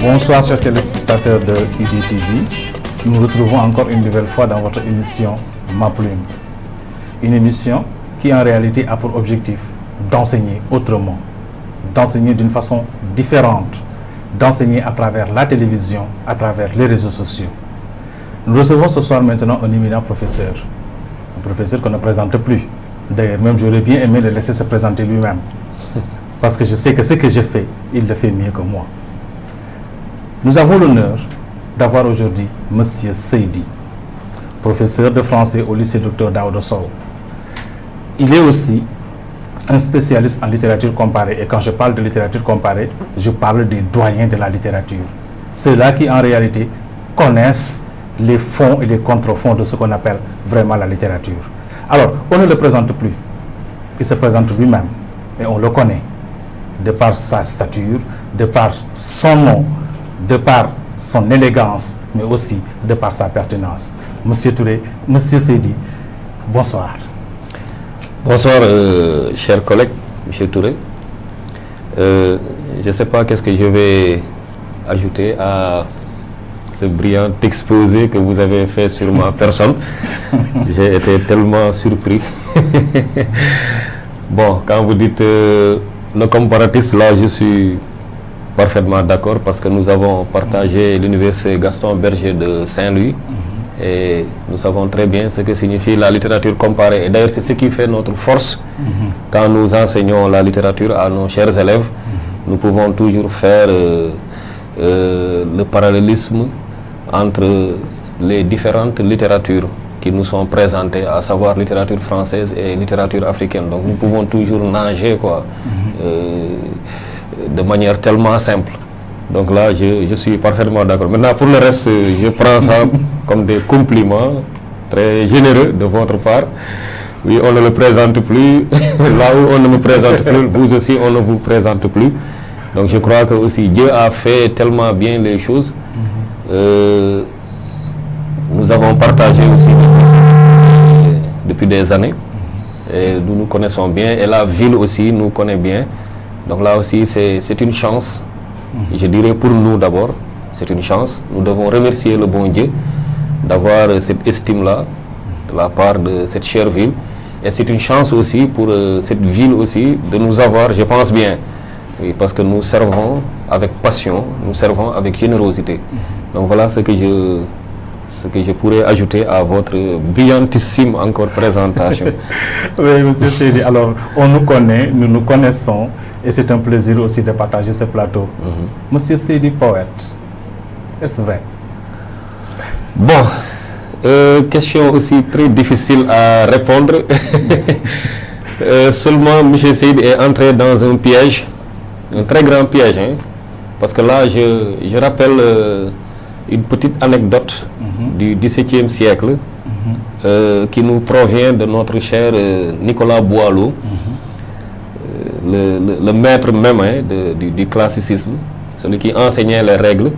Bonsoir chers téléspectateurs de IDTV. Nous nous retrouvons encore une nouvelle fois dans votre émission Ma Plume. Une émission qui en réalité a pour objectif d'enseigner autrement, d'enseigner d'une façon différente, d'enseigner à travers la télévision, à travers les réseaux sociaux. Nous recevons ce soir maintenant un éminent professeur. Un professeur qu'on ne présente plus. D'ailleurs, même j'aurais bien aimé le laisser se présenter lui-même. Parce que je sais que ce que je fais, il le fait mieux que moi. Nous avons l'honneur d'avoir aujourd'hui M. Seydi, professeur de français au lycée Dr Daouda Sow. Il est aussi un spécialiste en littérature comparée. Et quand je parle de littérature comparée, je parle des doyens de la littérature. Ceux-là qui, en réalité, connaissent les fonds et les contrefonds de ce qu'on appelle vraiment la littérature. Alors, on ne le présente plus. Il se présente lui-même. Et on le connaît. De par sa stature, de par son nom, de par son élégance, mais aussi de par sa pertinence. Monsieur Touré, Monsieur Seydi, bonsoir. Bonsoir, chers collègues, Monsieur Touré. Je ne sais pas qu'est-ce que je vais ajouter à ce brillant exposé que vous avez fait sur ma personne. J'ai été tellement surpris. Bon, quand vous dites le comparatif, là, je suis parfaitement d'accord parce que nous avons partagé l'université Gaston Berger de Saint-Louis et nous savons très bien ce que signifie la littérature comparée. Et d'ailleurs, c'est ce qui fait notre force quand nous enseignons la littérature à nos chers élèves. Nous pouvons toujours faire le parallélisme entre les différentes littératures qui nous sont présentées, à savoir littérature française et littérature africaine. Donc nous pouvons toujours nager, quoi. De manière tellement simple. Donc là, je suis parfaitement d'accord. Maintenant, pour le reste, je prends ça comme des compliments très généreux de votre part. Oui, on ne le présente plus. Là où on ne me présente plus, vous aussi, on ne vous présente plus. Donc je crois que aussi Dieu a fait tellement bien les choses. Nous avons partagé aussi depuis des années. Et nous nous connaissons bien. Et la ville aussi nous connaît bien. Donc là aussi, c'est une chance. Je dirais pour nous d'abord, c'est une chance. Nous devons remercier le bon Dieu d'avoir cette estime-là de la part de cette chère ville. Et c'est une chance aussi pour cette ville aussi de nous avoir, je pense bien. Oui, parce que nous servons avec passion, nous servons avec générosité. Donc voilà ce que je pourrais ajouter à votre brillantissime encore présentation. Oui, Monsieur Seydi, alors on nous connaît, nous nous connaissons et c'est un plaisir aussi de partager ce plateau. Monsieur Seydi, poète, est-ce vrai? Bon, question aussi très difficile à répondre. Seulement, Monsieur Seydi est entré dans un piège, un très grand piège, hein, parce que là, je rappelle une petite anecdote du XVIIe siècle qui nous provient de notre cher Nicolas Boileau, le maître même, hein, du classicisme, celui qui enseignait les règles.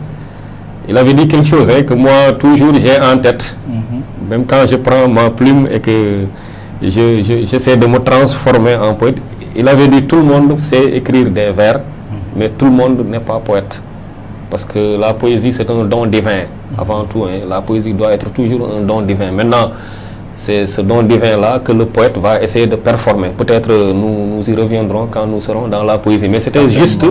Il avait dit quelque chose, hein, que moi toujours j'ai en tête, même quand je prends ma plume et que j'essaie de me transformer en poète. Il avait dit tout le monde sait écrire des vers, mais tout le monde n'est pas poète. Parce que la poésie, c'est un don divin, avant tout. Hein. La poésie doit être toujours un don divin. Maintenant, c'est ce don divin-là que le poète va essayer de performer. Peut-être nous y reviendrons quand nous serons dans la poésie. Mais c'était juste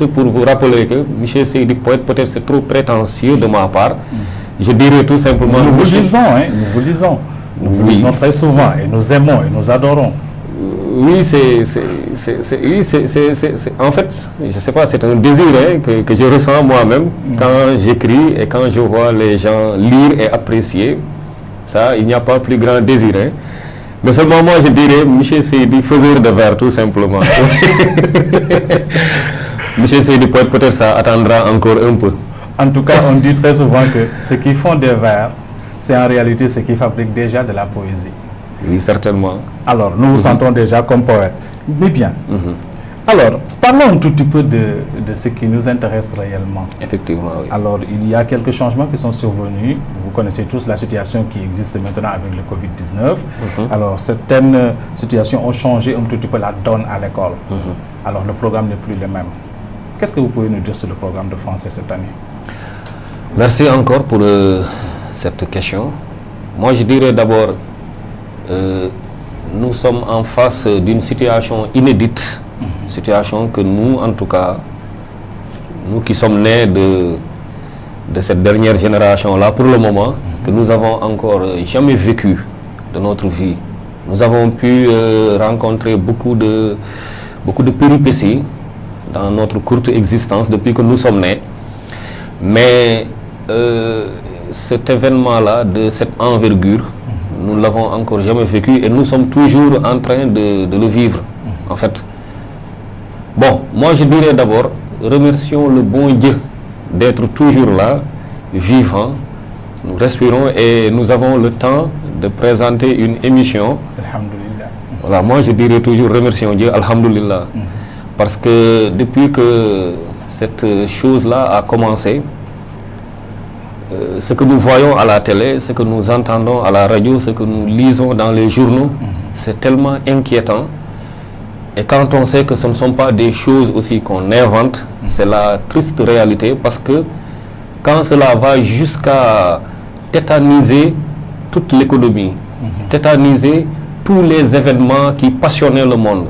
pour vous rappeler que M. Seydi, poète, peut-être c'est trop prétentieux de ma part. Je dirais tout simplement... Nous vous lisons, hein, nous vous lisons. Nous vous lisons très souvent et nous aimons et nous adorons. Oui, en fait, je ne sais pas, c'est un désir, hein, que je ressens moi-même quand j'écris et quand je vois les gens lire et apprécier. Ça, il n'y a pas plus grand désir. Hein. Mais seulement moi, je dirais, M. Seydi, faiseur de vers, tout simplement. M. Seydi, peut-être ça attendra encore un peu. En tout cas, on dit très souvent que ceux qui font des vers, c'est en réalité ceux qui fabriquent déjà de la poésie. Oui, certainement. Alors, nous vous sentons déjà comme poète. Mais bien. Alors, parlons un tout petit peu de ce qui nous intéresse réellement. Effectivement, oui. Alors, il y a quelques changements qui sont survenus. Vous connaissez tous la situation qui existe maintenant avec le Covid-19. Alors, certaines situations ont changé un tout petit peu la donne à l'école. Alors, le programme n'est plus le même. Qu'est-ce que vous pouvez nous dire sur le programme de français cette année? Merci encore pour cette question. Moi, je dirais d'abord, nous sommes en face d'une situation inédite, situation que nous, en tout cas, nous qui sommes nés de cette dernière génération-là, pour le moment, que nous avons encore jamais vécu de notre vie. Nous avons pu rencontrer beaucoup de péripéties dans notre courte existence depuis que nous sommes nés. Mais cet événement-là, de cette envergure, nous ne l'avons encore jamais vécu et nous sommes toujours en train de le vivre, en fait. Bon, moi je dirais d'abord, remercions le bon Dieu d'être toujours là, vivant. Nous respirons et nous avons le temps de présenter une émission. Alhamdulillah. Voilà, moi je dirais toujours remercions Dieu, Alhamdulillah. Parce que depuis que cette chose-là a commencé, ce que nous voyons à la télé, ce que nous entendons à la radio, ce que nous lisons dans les journaux, c'est tellement inquiétant. Et quand on sait que ce ne sont pas des choses aussi qu'on invente, c'est la triste réalité, parce que quand cela va jusqu'à tétaniser toute l'économie, tétaniser tous les événements qui passionnaient le monde.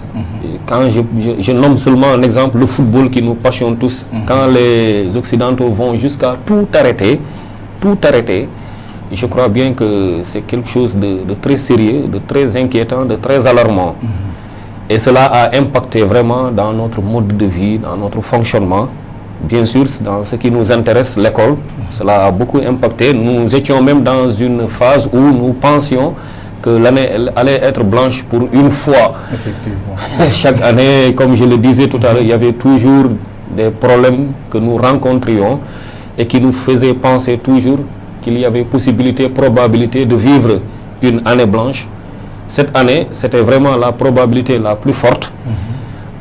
Quand je nomme seulement un exemple, le football qui nous passionne tous, quand les Occidentaux vont jusqu'à tout arrêter, je crois bien que c'est quelque chose de très sérieux, de très inquiétant, de très alarmant. Et cela a impacté vraiment dans notre mode de vie, dans notre fonctionnement. Bien sûr, dans ce qui nous intéresse, l'école, cela a beaucoup impacté. Nous étions même dans une phase où nous pensions que l'année allait être blanche pour une fois. Effectivement. Chaque année, comme je le disais tout à l'heure, il y avait toujours des problèmes que nous rencontrions et qui nous faisaient penser toujours qu'il y avait possibilité, probabilité de vivre une année blanche. Cette année, c'était vraiment la probabilité la plus forte.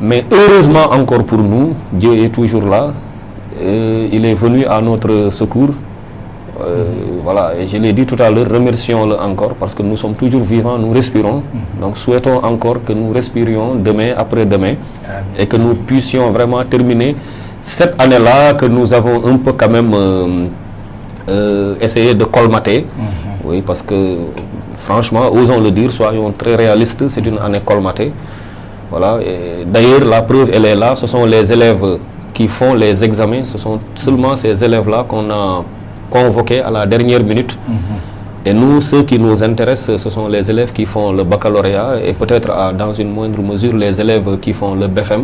Mais heureusement encore pour nous, Dieu est toujours là. Il est venu à notre secours. Voilà, et je l'ai dit tout à l'heure, remercions-le encore parce que nous sommes toujours vivants, nous respirons. Donc souhaitons encore que nous respirions demain, après-demain, et que nous puissions vraiment terminer cette année-là que nous avons un peu quand même essayé de colmater. Oui, parce que franchement, osons le dire, soyons très réalistes, c'est une année colmatée. Voilà. D'ailleurs, la preuve, elle est là, ce sont les élèves qui font les examens, ce sont seulement ces élèves-là qu'on a convoqués à la dernière minute. Et nous, ceux qui nous intéressent, ce sont les élèves qui font le baccalauréat et peut-être dans une moindre mesure les élèves qui font le BFM.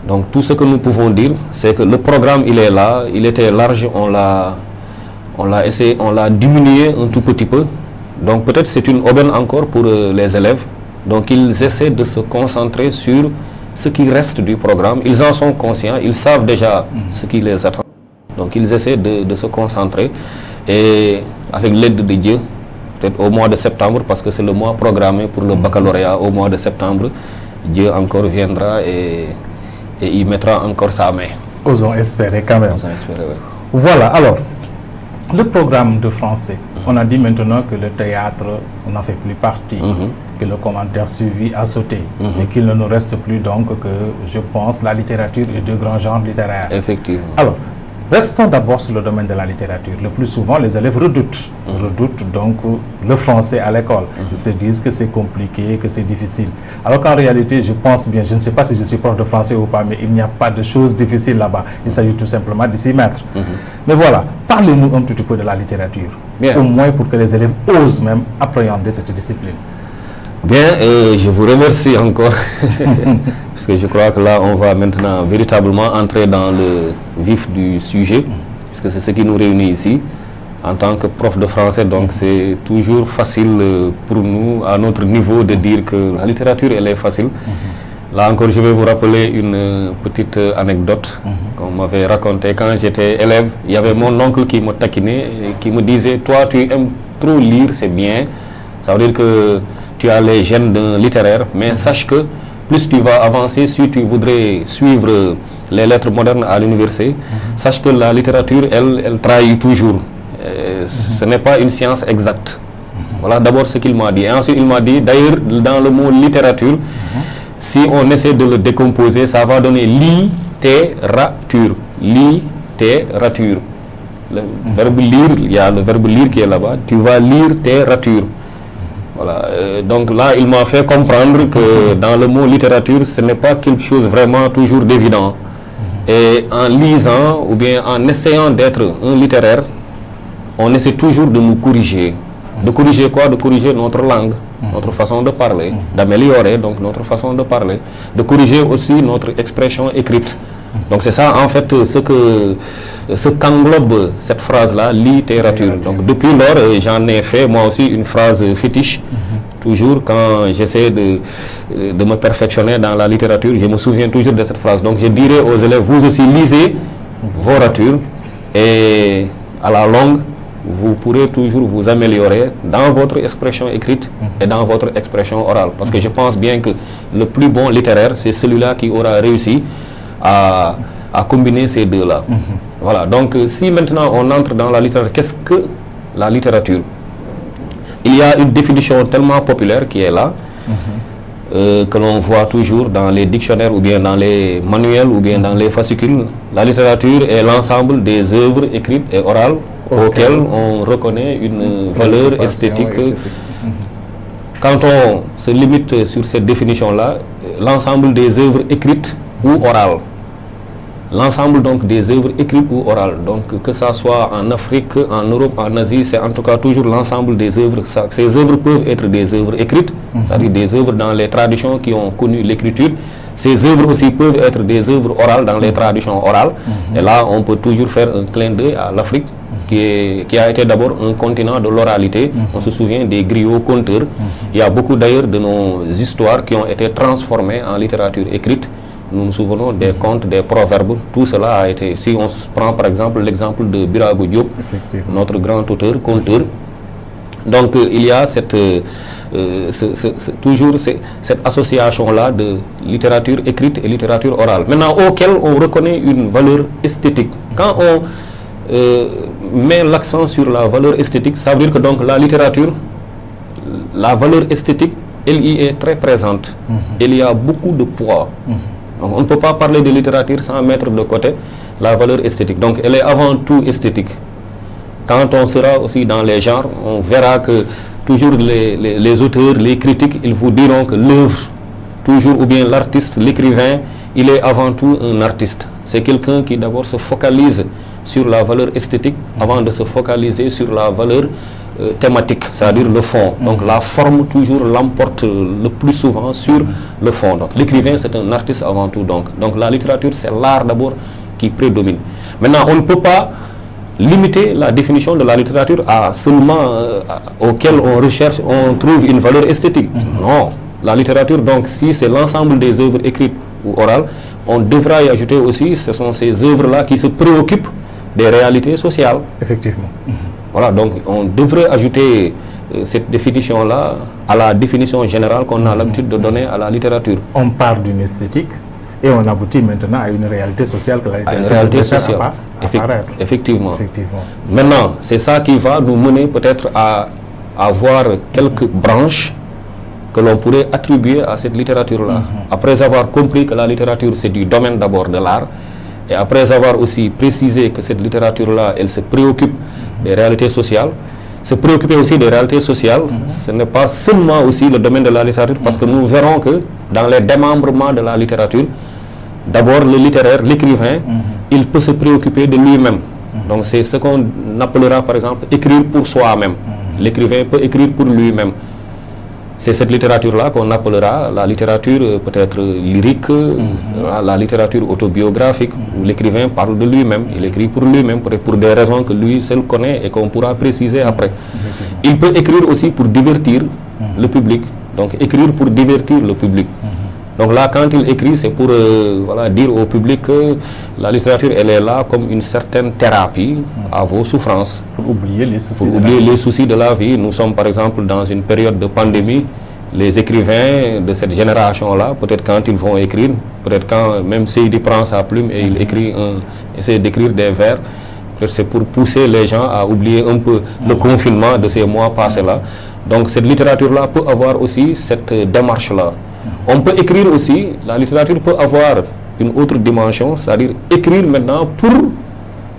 Donc tout ce que nous pouvons dire, c'est que le programme, il est là, il était large, on l'a essayé, on l'a diminué un tout petit peu. Donc peut-être c'est une aubaine encore pour les élèves. Donc ils essaient de se concentrer sur ce qui reste du programme. Ils en sont conscients, ils savent déjà ce qui les attend. Donc ils essaient de se concentrer. Et avec l'aide de Dieu, peut-être au mois de septembre, parce que c'est le mois programmé pour le baccalauréat, au mois de septembre, Dieu encore viendra et il mettra encore sa main. Osons espérer quand même. Osons espérer, oui. Voilà, alors, le programme de français, on a dit maintenant que le théâtre n'en fait plus partie, que le commentaire suivi a sauté, mais qu'il ne nous reste plus donc que, je pense, la littérature et deux grands genres littéraires. Effectivement. Alors, restons d'abord sur le domaine de la littérature. Le plus souvent, les élèves redoutent donc le français à l'école. Ils se disent que c'est compliqué, que c'est difficile. Alors qu'en réalité, je pense bien, je ne sais pas si je suis prof de français ou pas, mais il n'y a pas de choses difficiles là-bas. Il s'agit tout simplement de s'y mettre. Mais voilà, parlez-nous un petit peu de la littérature. Bien. Au moins pour que les élèves osent même appréhender cette discipline. Bien, je vous remercie encore, parce que je crois que là, on va maintenant véritablement entrer dans le vif du sujet, puisque c'est ce qui nous réunit ici. En tant que prof de français, donc c'est toujours facile pour nous, à notre niveau, de dire que la littérature, elle est facile. Là encore, je vais vous rappeler une petite anecdote qu'on m'avait racontée quand j'étais élève. Il y avait mon oncle qui me taquinait, et qui me disait « Toi, tu aimes trop lire, c'est bien. Ça veut dire que tu as les gènes d'un littéraire, mais sache que plus tu vas avancer, si tu voudrais suivre les lettres modernes à l'université, sache que la littérature, elle trahit toujours. Ce n'est pas une science exacte. » Voilà d'abord ce qu'il m'a dit. Et ensuite, il m'a dit, d'ailleurs, dans le mot littérature, si on essaie de le décomposer, ça va donner littérature. Littérature. Le verbe lire, il y a le verbe lire qui est là-bas. Tu vas lire littérature. Voilà. Donc là, il m'a fait comprendre que dans le mot littérature, ce n'est pas quelque chose vraiment toujours d'évident. Et en lisant ou bien en essayant d'être un littéraire, on essaie toujours de nous corriger. De corriger quoi? De corriger notre langue, notre façon de parler, d'améliorer donc notre façon de parler, de corriger aussi notre expression écrite. Donc c'est ça en fait ce qu'englobe cette phrase-là, littérature. Donc depuis lors, j'en ai fait moi aussi une phrase fétiche. Toujours quand j'essaie de me perfectionner dans la littérature, je me souviens toujours de cette phrase. Donc je dirais aux élèves, vous aussi lisez vos ratures et à la longue, vous pourrez toujours vous améliorer dans votre expression écrite et dans votre expression orale. Parce que je pense bien que le plus bon littéraire, c'est celui-là qui aura réussi à combiner ces deux-là. Voilà, donc si maintenant on entre dans la littérature, qu'est-ce que la littérature? Il y a une définition tellement populaire qui est là, que l'on voit toujours dans les dictionnaires ou bien dans les manuels ou bien dans les fascicules. La littérature est l'ensemble des œuvres écrites et orales auxquelles on reconnaît une valeur esthétique. Quand on se limite sur cette définition-là, l'ensemble des œuvres écrites ou orales. L'ensemble donc des œuvres écrites ou orales, donc que ça soit en Afrique, en Europe, en Asie, c'est en tout cas toujours l'ensemble des œuvres. Ces œuvres peuvent être des œuvres écrites, c'est-à-dire des œuvres dans les traditions qui ont connu l'écriture. Ces œuvres aussi peuvent être des œuvres orales dans les traditions orales. Et là, on peut toujours faire un clin d'œil à l'Afrique, qui a été d'abord un continent de l'oralité. On se souvient des griots conteurs. Il y a beaucoup d'ailleurs de nos histoires qui ont été transformées en littérature écrite. Nous nous souvenons des contes, des proverbes, tout cela a été, si on prend par exemple l'exemple de Birago Diop, notre grand auteur, conteur, donc il y a toujours cette association-là de littérature écrite et littérature orale, maintenant auquel on reconnaît une valeur esthétique. Quand on met l'accent sur la valeur esthétique, ça veut dire que donc la littérature, la valeur esthétique, elle y est très présente, il y a beaucoup de poids. Donc on ne peut pas parler de littérature sans mettre de côté la valeur esthétique. Donc elle est avant tout esthétique. Quand on sera aussi dans les genres, on verra que toujours les auteurs, les critiques, ils vous diront que l'œuvre, toujours ou bien l'artiste, l'écrivain, il est avant tout un artiste. C'est quelqu'un qui d'abord se focalise sur la valeur esthétique avant de se focaliser sur la valeur thématique, c'est-à-dire le fond. Donc la forme toujours l'emporte le plus souvent sur le fond. Donc l'écrivain c'est un artiste avant tout. Donc la littérature c'est l'art d'abord qui prédomine. Maintenant on ne peut pas limiter la définition de la littérature à seulement auquel on recherche, on trouve une valeur esthétique. Non, la littérature donc si c'est l'ensemble des œuvres écrites ou orales, on devra y ajouter aussi, ce sont ces œuvres-là qui se préoccupent des réalités sociales. Effectivement. Voilà, donc on devrait ajouter cette définition-là à la définition générale qu'on a l'habitude de donner à la littérature. On part d'une esthétique et on aboutit maintenant à une réalité sociale que la littérature devrait apparaître. Effectivement. Effectivement. Maintenant, c'est ça qui va nous mener peut-être à avoir quelques branches que l'on pourrait attribuer à cette littérature-là. Après avoir compris que la littérature c'est du domaine d'abord de l'art, et après avoir aussi précisé que cette littérature-là, elle se préoccupe des réalités sociales, se préoccuper aussi des réalités sociales, ce n'est pas seulement aussi le domaine de la littérature, parce que nous verrons que dans les démembrements de la littérature, d'abord le littéraire, l'écrivain, il peut se préoccuper de lui-même. Donc c'est ce qu'on appellera par exemple écrire pour soi-même. L'écrivain peut écrire pour lui-même. C'est cette littérature-là qu'on appellera la littérature peut-être lyrique, la littérature autobiographique, où l'écrivain parle de lui-même, il écrit pour lui-même, pour des raisons que lui seul connaît et qu'on pourra préciser après. Il peut écrire aussi pour divertir le public, donc écrire pour divertir le public. Donc là, quand il écrit, c'est pour voilà, dire au public que la littérature, elle est là comme une certaine thérapie à vos souffrances. Pour oublier les soucis, les soucis de la vie. Nous sommes par exemple dans une période de pandémie. Les écrivains de cette génération-là, peut-être quand ils vont écrire, peut-être quand même Seydi prend sa plume et il écrit essaie d'écrire des vers, c'est pour pousser les gens à oublier un peu le confinement de ces mois passés-là. Donc cette littérature-là peut avoir aussi cette démarche-là. On peut écrire aussi, la littérature peut avoir une autre dimension, c'est-à-dire écrire maintenant pour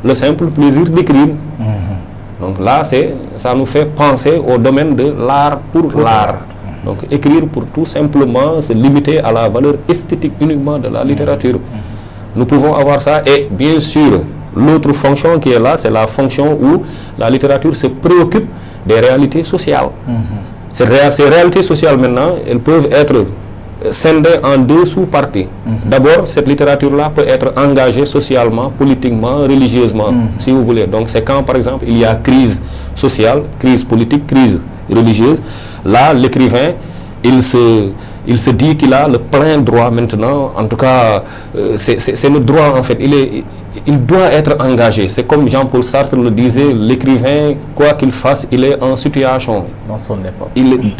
le simple plaisir d'écrire. Donc là, ça nous fait penser au domaine de l'art pour l'art. Donc écrire pour tout simplement se limiter à la valeur esthétique uniquement de la littérature. Nous pouvons avoir ça, et bien sûr, l'autre fonction qui est là, c'est la fonction où la littérature se préoccupe des réalités sociales. Ces réalités sociales maintenant, elles peuvent être scindées en deux sous-parties. D'abord, cette littérature-là peut être engagée socialement, politiquement, religieusement, si vous voulez. Donc c'est quand, par exemple, il y a crise sociale, crise politique, crise religieuse. Là, l'écrivain, il se dit qu'il a le plein droit maintenant, en tout cas, c'est le droit en fait, il doit être engagé. C'est comme Jean-Paul Sartre le disait, l'écrivain, quoi qu'il fasse, il est en situation. Dans son époque.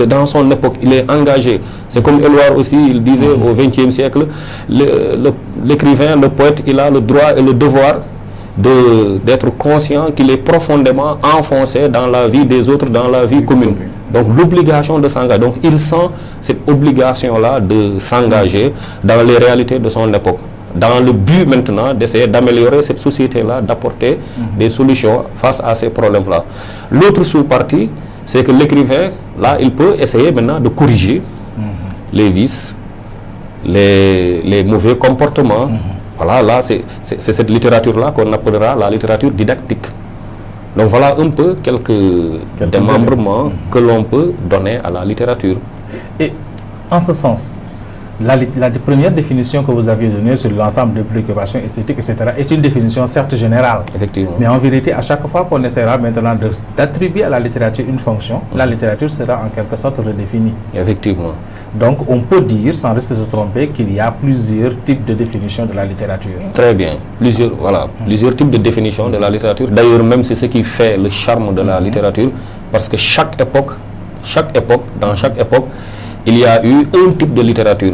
Dans son époque, il est engagé. C'est comme Éluard aussi, il disait au XXe siècle, l'écrivain, le poète, il a le droit et le devoir d'être conscient qu'il est profondément enfoncé dans la vie des autres, dans la vie commune. Donc l'obligation de s'engager. Donc il sent cette obligation-là de s'engager dans les réalités de son époque, dans le but maintenant d'essayer d'améliorer cette société-là, d'apporter des solutions face à ces problèmes-là. L'autre sous-partie, c'est que l'écrivain, là, il peut essayer maintenant de corriger les vices, les mauvais comportements. Voilà, là, c'est cette littérature-là qu'on appellera la littérature didactique. Donc voilà un peu quelques démembrements que l'on peut donner à la littérature. Et en ce sens, la première définition que vous aviez donnée sur l'ensemble des préoccupations esthétiques, etc., est une définition certes générale. Effectivement. Mais en vérité, à chaque fois qu'on essaiera maintenant d'attribuer à la littérature une fonction, la littérature sera en quelque sorte redéfinie. Effectivement. Donc on peut dire, sans rester se tromper, qu'il y a plusieurs types de définitions de la littérature. Très bien. Plusieurs types de définitions de la littérature. D'ailleurs, même c'est ce qui fait le charme de la littérature, parce que dans chaque époque, il y a eu un type de littérature.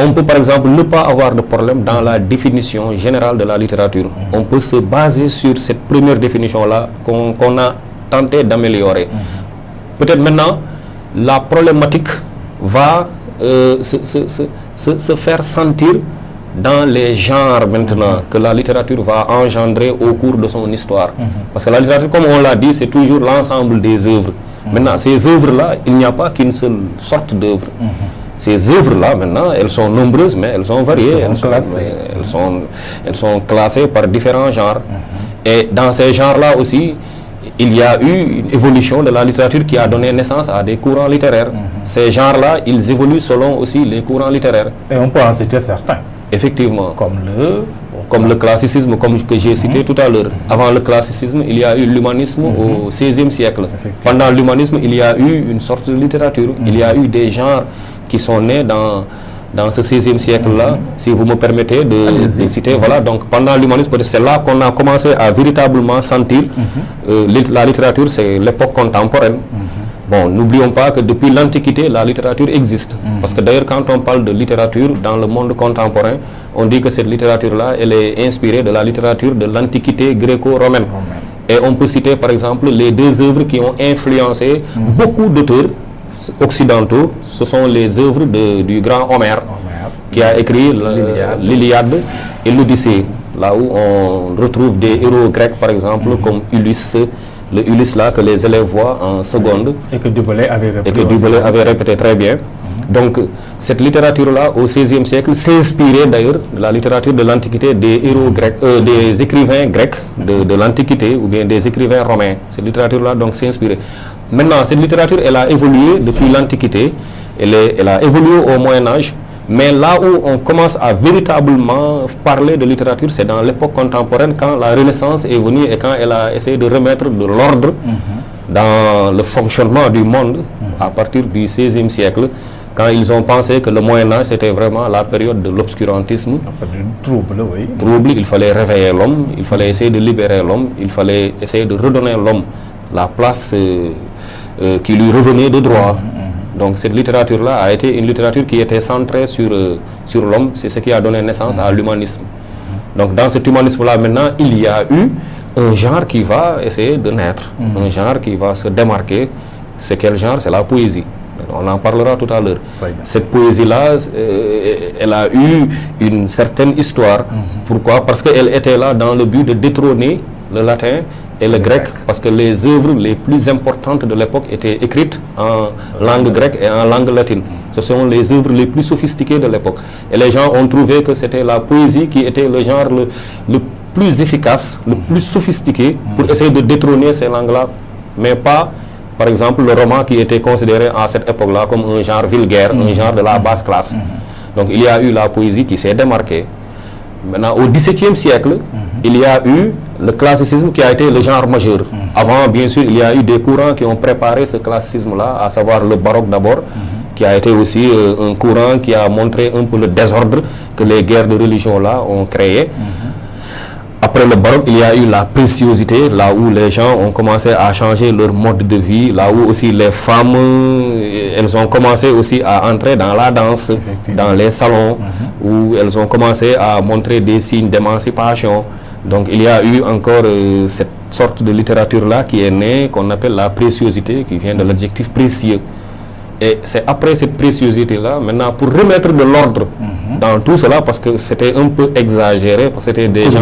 On peut par exemple ne pas avoir de problème dans la définition générale de la littérature. On peut se baser sur cette première définition-là qu'on a tenté d'améliorer. Peut-être maintenant, la problématique va se faire sentir dans les genres maintenant que la littérature va engendrer au cours de son histoire. Parce que la littérature, comme on l'a dit, c'est toujours l'ensemble des œuvres. Maintenant, ces œuvres-là, il n'y a pas qu'une seule sorte d'œuvre. Ces œuvres-là, maintenant, elles sont nombreuses, mais elles sont variées. Elles sont classées par différents genres. Et dans ces genres-là aussi, il y a eu une évolution de la littérature qui a donné naissance à des courants littéraires. Ces genres-là, ils évoluent selon aussi les courants littéraires. Et on peut en citer certains. Effectivement. Comme le classicisme, comme que j'ai cité tout à l'heure. Avant le classicisme, il y a eu l'humanisme au XVIe siècle. Pendant l'humanisme, il y a eu une sorte de littérature. Il y a eu des genres qui sont nés dans ce XVIe siècle-là, si vous me permettez de citer. Voilà, donc pendant l'humanisme, c'est là qu'on a commencé à véritablement sentir la littérature, c'est l'époque contemporaine. Bon, n'oublions pas que depuis l'Antiquité, la littérature existe. Parce que d'ailleurs, quand on parle de littérature dans le monde contemporain, on dit que cette littérature-là, elle est inspirée de la littérature de l'Antiquité gréco-romaine. Et on peut citer par exemple les deux œuvres qui ont influencé beaucoup d'auteurs occidentaux. Ce sont les œuvres du grand Homère, qui a écrit l'Iliade et l'Odyssée. Là où on retrouve des héros grecs par exemple, comme Ulysse, le Ulysse là que les élèves voient en seconde. Et que Dubellay avait répété très bien. Donc cette littérature-là, au XVIe siècle, s'inspirait d'ailleurs de la littérature de l'Antiquité, des héros grecs, des écrivains grecs de l'Antiquité, ou bien des écrivains romains. Cette littérature-là donc s'inspirait. Maintenant, cette littérature, elle a évolué depuis l'Antiquité, elle a évolué au Moyen-Âge, mais là où on commence à véritablement parler de littérature, c'est dans l'époque contemporaine, quand la Renaissance est venue et quand elle a essayé de remettre de l'ordre dans le fonctionnement du monde à partir du XVIe siècle, quand ils ont pensé que le Moyen-Âge, c'était vraiment la période de l'obscurantisme. Trouble, il fallait réveiller l'homme, il fallait essayer de libérer l'homme, il fallait essayer de redonner à l'homme la place qui lui revenait de droit. Donc cette littérature-là a été une littérature qui était centrée sur l'homme. C'est ce qui a donné naissance à l'humanisme. Donc dans cet humanisme-là, maintenant, il y a eu un genre qui va essayer de naître, un genre qui va se démarquer. C'est quel genre? C'est la poésie. On en parlera tout à l'heure. Cette poésie-là, elle a eu une certaine histoire. Pourquoi? Parce qu'elle était là dans le but de détrôner le latin et le grec, parce que les œuvres les plus importantes de l'époque étaient écrites en langue grecque et en langue latine. Ce sont les œuvres les plus sophistiquées de l'époque. Et les gens ont trouvé que c'était la poésie qui était le genre le plus efficace, le plus sophistiqué pour essayer de détrôner ces langues-là, mais pas, par exemple, le roman qui était considéré à cette époque-là comme un genre vulgaire, un genre de la basse classe. Donc il y a eu la poésie qui s'est démarquée. Maintenant, au XVIIe siècle, il y a eu le classicisme qui a été le genre majeur. Avant, bien sûr, il y a eu des courants qui ont préparé ce classicisme-là, à savoir le baroque d'abord, qui a été aussi un courant qui a montré un peu le désordre que les guerres de religion-là ont créé. Après le baroque, il y a eu la préciosité, là où les gens ont commencé à changer leur mode de vie, là où aussi les femmes, elles ont commencé aussi à entrer dans la danse, dans les salons, où elles ont commencé à montrer des signes d'émancipation. Donc il y a eu encore cette sorte de littérature-là qui est née, qu'on appelle la préciosité, qui vient de l'adjectif précieux. Et c'est après cette préciosité-là, maintenant, pour remettre de l'ordre dans tout cela, parce que c'était un peu exagéré, parce que c'était des gens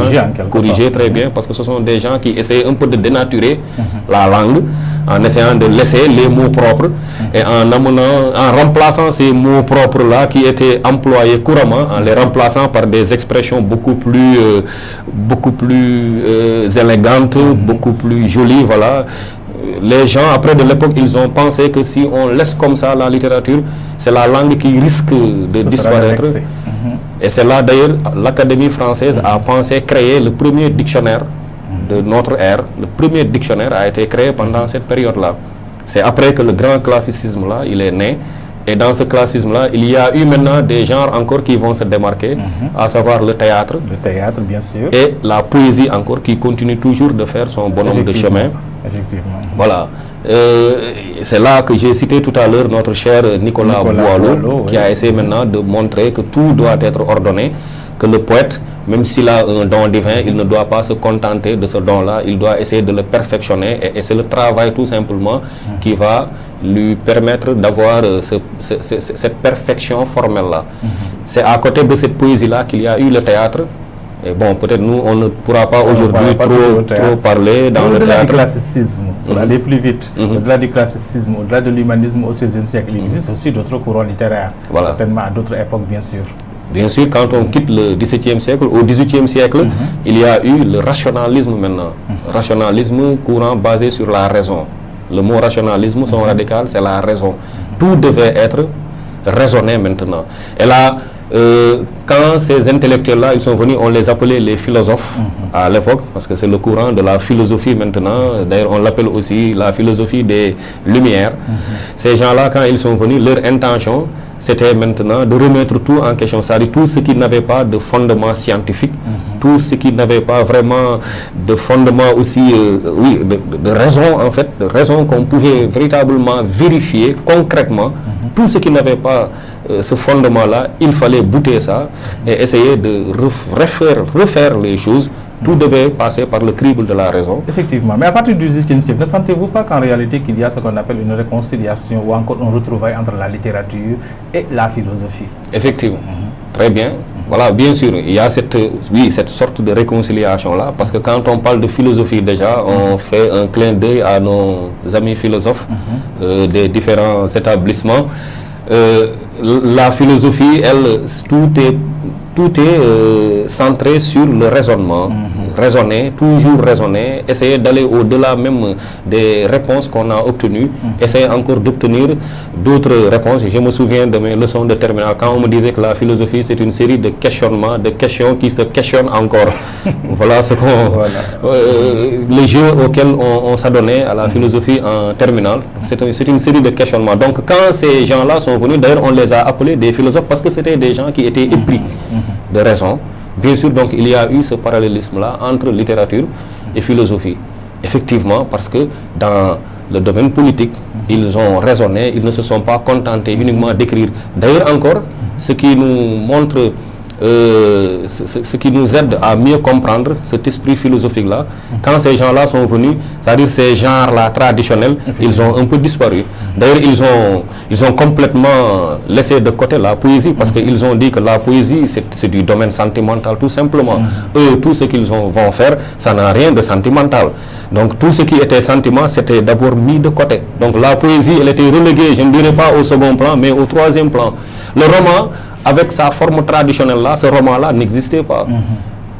corrigés très bien, parce que ce sont des gens qui essaient un peu de dénaturer la langue, en essayant de laisser les mots propres, et en remplaçant ces mots propres-là qui étaient employés couramment, en les remplaçant par des expressions beaucoup plus élégantes, beaucoup plus jolies, voilà. Les gens, après de l'époque, ils ont pensé que si on laisse comme ça la littérature, c'est la langue qui risque de disparaître. Et c'est là d'ailleurs l'Académie française a pensé créer le premier dictionnaire de notre ère. Le premier dictionnaire a été créé pendant cette période-là. C'est après que le grand classicisme-là, il est né. Et dans ce classicisme-là, il y a eu maintenant des genres encore qui vont se démarquer, à savoir le théâtre. Le théâtre, bien sûr. Et la poésie encore, qui continue toujours de faire son bonhomme de chemin. Effectivement. Voilà. C'est là que j'ai cité tout à l'heure notre cher Nicolas Boileau, qui a essayé maintenant de montrer que tout doit être ordonné, que le poète, même s'il a un don divin, il ne doit pas se contenter de ce don-là, il doit essayer de le perfectionner, et c'est le travail tout simplement qui va lui permettre d'avoir cette perfection formelle-là. C'est à côté de cette poésie-là qu'il y a eu le théâtre. Et bon, peut-être nous, on ne pourra pas aujourd'hui trop parler dans le théâtre. Au-delà du classicisme, pour aller plus vite, au-delà du classicisme, au-delà de l'humanisme au XVIe siècle, il existe aussi d'autres courants littéraires, certainement à d'autres époques, bien sûr. Bien sûr, quand on quitte le XVIIe siècle, au XVIIIe siècle, il y a eu le rationalisme maintenant. Rationalisme courant basé sur la raison. Le mot rationalisme, son radical, c'est la raison. Tout devait être raisonné maintenant. Et là, quand ces intellectuels-là, ils sont venus, on les appelait les philosophes à l'époque, parce que c'est le courant de la philosophie maintenant. D'ailleurs, on l'appelle aussi la philosophie des Lumières. Ces gens-là, quand ils sont venus, leur intention, c'était maintenant de remettre tout en question, c'est-à-dire tout ce qui n'avait pas de fondement scientifique, tout ce qui n'avait pas vraiment de fondement aussi, de raison en fait, de raison qu'on pouvait véritablement vérifier concrètement, tout ce qui n'avait pas ce fondement-là, il fallait bouter ça et essayer de refaire les choses. Tout devait passer par le crible de la raison. Effectivement, mais à partir du XVIIIe siècle, ne sentez-vous pas qu'en réalité qu'il y a ce qu'on appelle une réconciliation ou encore un retrouvaille entre la littérature et la philosophie? Effectivement, très bien. Voilà, bien sûr, il y a cette sorte de réconciliation-là, parce que quand on parle de philosophie déjà, on fait un clin d'œil à nos amis philosophes des différents établissements. La philosophie, elle, tout est centré sur le raisonnement. Raisonner, toujours raisonner, essayer d'aller au-delà même des réponses qu'on a obtenues, essayer encore d'obtenir d'autres réponses. Je me souviens de mes leçons de terminale, quand on me disait que la philosophie c'est une série de questionnements, de questions qui se questionnent encore. Voilà ce qu'on... les jeux auxquels on s'adonnait à la philosophie en terminale, c'est une série de questionnements. Donc quand ces gens-là sont venus, d'ailleurs on les a appelés des philosophes parce que c'était des gens qui étaient épris de raison. Bien sûr, donc il y a eu ce parallélisme-là entre littérature et philosophie. Effectivement, parce que dans le domaine politique, ils ont raisonné, ils ne se sont pas contentés uniquement d'écrire. D'ailleurs encore, ce qui nous montre ce qui nous aide à mieux comprendre cet esprit philosophique-là. Quand ces gens-là sont venus, c'est-à-dire ces genres-là traditionnels, ils ont un peu disparu. D'ailleurs, ils ont complètement laissé de côté la poésie parce qu'ils ont dit que la poésie, c'est du domaine sentimental tout simplement. Eux, tout ce qu'ils vont faire, ça n'a rien de sentimental. Donc tout ce qui était sentiment, c'était d'abord mis de côté. Donc la poésie, elle était reléguée, je ne dirais pas au second plan, mais au troisième plan. Le roman, avec sa forme traditionnelle-là, ce roman-là n'existait pas.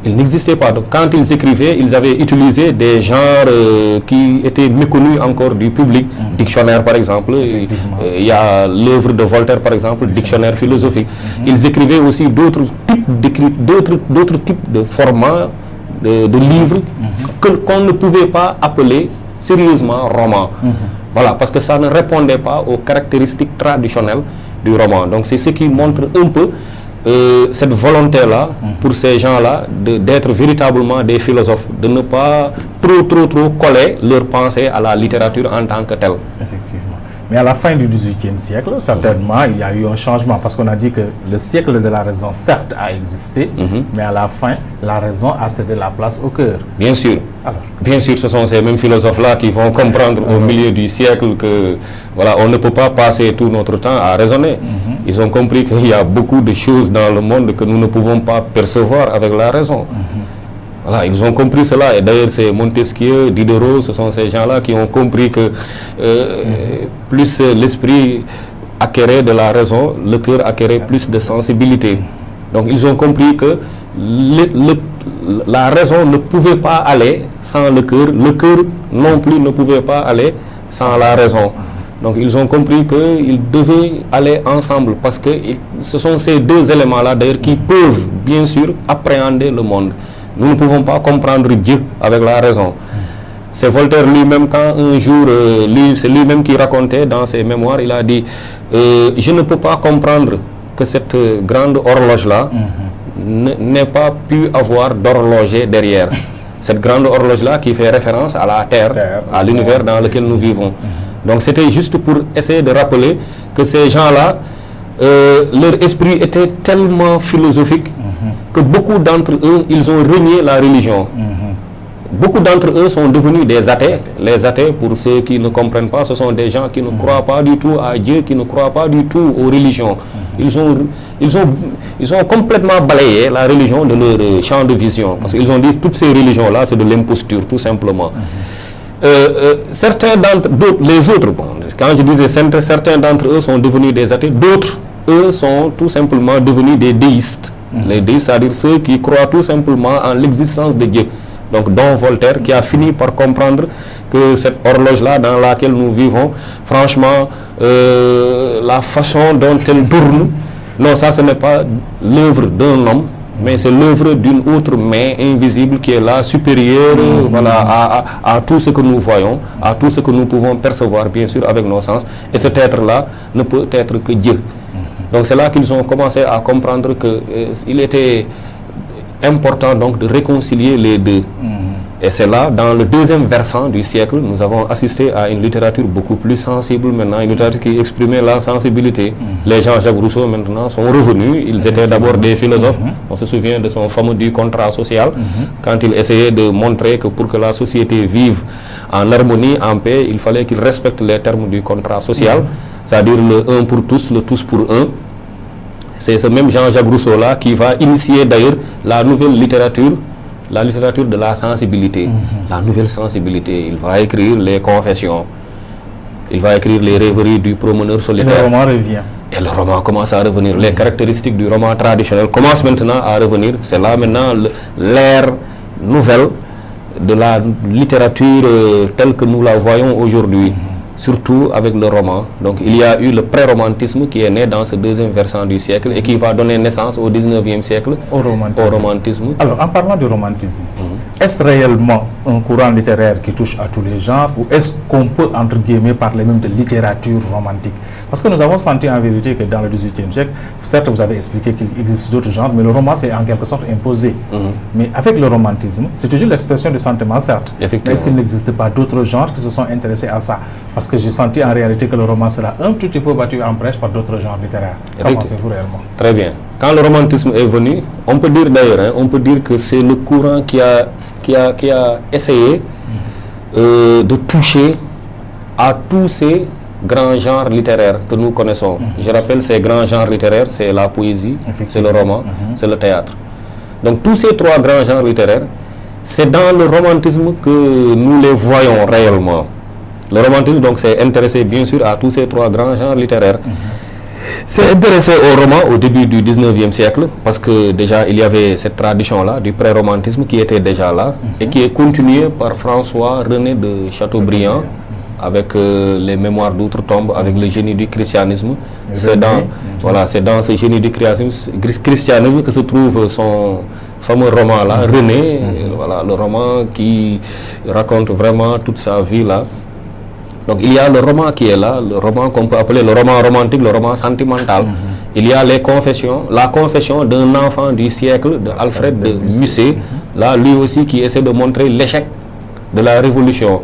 Il n'existait pas. Donc quand ils écrivaient, ils avaient utilisé des genres qui étaient méconnus encore du public. Dictionnaire par exemple, il y a l'œuvre de Voltaire par exemple, dictionnaire philosophique. Ils écrivaient aussi d'autres types de formats de livres qu'on ne pouvait pas appeler sérieusement roman. Voilà, parce que ça ne répondait pas aux caractéristiques traditionnelles du roman. Donc c'est ce qui montre un peu cette volonté-là, pour ces gens-là, d'être véritablement des philosophes, de ne pas trop coller leur pensée à la littérature en tant que telle. Effectivement. Mais à la fin du XVIIIe siècle, certainement, il y a eu un changement, parce qu'on a dit que le siècle de la raison, certes, a existé, mais à la fin, la raison a cédé la place au cœur. Bien sûr. Alors. Bien sûr, ce sont ces mêmes philosophes-là qui vont comprendre au milieu du siècle que voilà, on ne peut pas passer tout notre temps à raisonner. Ils ont compris qu'il y a beaucoup de choses dans le monde que nous ne pouvons pas percevoir avec la raison. Voilà, ils ont compris cela, et d'ailleurs c'est Montesquieu, Diderot, ce sont ces gens-là qui ont compris que plus l'esprit acquérait de la raison, le cœur acquérait plus de sensibilité. Donc ils ont compris que la raison ne pouvait pas aller sans le cœur non plus ne pouvait pas aller sans la raison. Donc ils ont compris qu'ils devaient aller ensemble, parce que ce sont ces deux éléments-là d'ailleurs qui peuvent bien sûr appréhender le monde. Nous ne pouvons pas comprendre Dieu avec la raison. C'est Voltaire lui-même, quand un jour, c'est lui-même qui racontait dans ses mémoires, il a dit je ne peux pas comprendre que cette grande horloge-là n'ait pas pu avoir d'horloger derrière. Cette grande horloge-là qui fait référence à la Terre, à l'univers dans lequel nous vivons. Donc c'était juste pour essayer de rappeler que ces gens-là, leur esprit était tellement philosophique que beaucoup d'entre eux, ils ont renié la religion. Beaucoup d'entre eux sont devenus des athées. Les athées, pour ceux qui ne comprennent pas, ce sont des gens qui ne croient pas du tout à Dieu, qui ne croient pas du tout aux religions. Ils ont complètement balayé la religion de leur champ de vision. Parce qu'ils ont dit que toutes ces religions-là, c'est de l'imposture, tout simplement. Certains d'entre les autres, bon, quand je disais certains d'entre eux sont devenus des athées, d'autres, eux, sont tout simplement devenus des déistes. Les déistes, c'est-à-dire ceux qui croient tout simplement en l'existence de Dieu. Donc, dont Voltaire, qui a fini par comprendre que cette horloge-là dans laquelle nous vivons, franchement, la façon dont elle tourne, non, ça, ce n'est pas l'œuvre d'un homme, mais c'est l'œuvre d'une autre main invisible qui est là, supérieure voilà, à tout ce que nous voyons, à tout ce que nous pouvons percevoir, bien sûr, avec nos sens. Et cet être-là ne peut être que Dieu. Donc c'est là qu'ils ont commencé à comprendre qu'il était important donc de réconcilier les deux. Et c'est là, dans le deuxième versant du siècle, nous avons assisté à une littérature beaucoup plus sensible maintenant, une littérature qui exprimait la sensibilité. Les Jean-Jacques Rousseau maintenant sont revenus, ils étaient d'abord des philosophes. On se souvient de son fameux du contrat social, quand il essayait de montrer que pour que la société vive en harmonie, en paix, il fallait qu'il respecte les termes du contrat social, c'est-à-dire le un pour tous, le tous pour un. C'est ce même Jean-Jacques Rousseau-là qui va initier d'ailleurs la nouvelle littérature, la littérature de la sensibilité, la nouvelle sensibilité. Il va écrire les confessions, il va écrire les rêveries du promeneur solitaire. Et le roman revient. Et le roman commence à revenir. Les caractéristiques du roman traditionnel commencent maintenant à revenir. C'est là maintenant l'ère nouvelle de la littérature telle que nous la voyons aujourd'hui. Surtout avec le roman. Donc il y a eu le pré-romantisme qui est né dans ce deuxième versant du siècle et qui va donner naissance au 19e siècle au romantisme. Alors en parlant du romantisme, est-ce réellement un courant littéraire qui touche à tous les genres, ou est-ce qu'on peut entre guillemets parler même de littérature romantique? Parce que nous avons senti en vérité que dans le XVIIIe siècle, certes vous avez expliqué qu'il existe d'autres genres, mais le roman c'est en quelque sorte imposé. Mais avec le romantisme, c'est toujours l'expression du sentiment, certes. Mais est-ce qu'il n'existe pas d'autres genres qui se sont intéressés à ça? Parce que j'ai senti en réalité que le roman sera un tout petit peu battu en brèche par d'autres genres littéraires. Qu'en pensez-vous réellement? Très bien. Quand le romantisme est venu, on peut dire d'ailleurs, on peut dire que c'est le courant qui a essayé de toucher à tous ces grands genres littéraires que nous connaissons. Je rappelle, ces grands genres littéraires, c'est la poésie, c'est le roman, c'est le théâtre. Donc tous ces trois grands genres littéraires, c'est dans le romantisme que nous les voyons réellement. Le romantisme, donc, s'est intéressé bien sûr à tous ces trois grands genres littéraires. C'est intéressé au roman au début du 19e siècle, parce que déjà il y avait cette tradition-là du pré-romantisme qui était déjà là et qui est continuée par François-René de Chateaubriand avec les mémoires d'outre-tombe, avec le génie du christianisme. C'est dans ce génie du christianisme que se trouve son fameux roman-là, René, voilà, le roman qui raconte vraiment toute sa vie là. Donc il y a le roman qui est là, le roman qu'on peut appeler le roman romantique, le roman sentimental. Il y a les confessions, la confession d'un enfant du siècle de Alfred de Musset, là lui aussi qui essaie de montrer l'échec de la Révolution.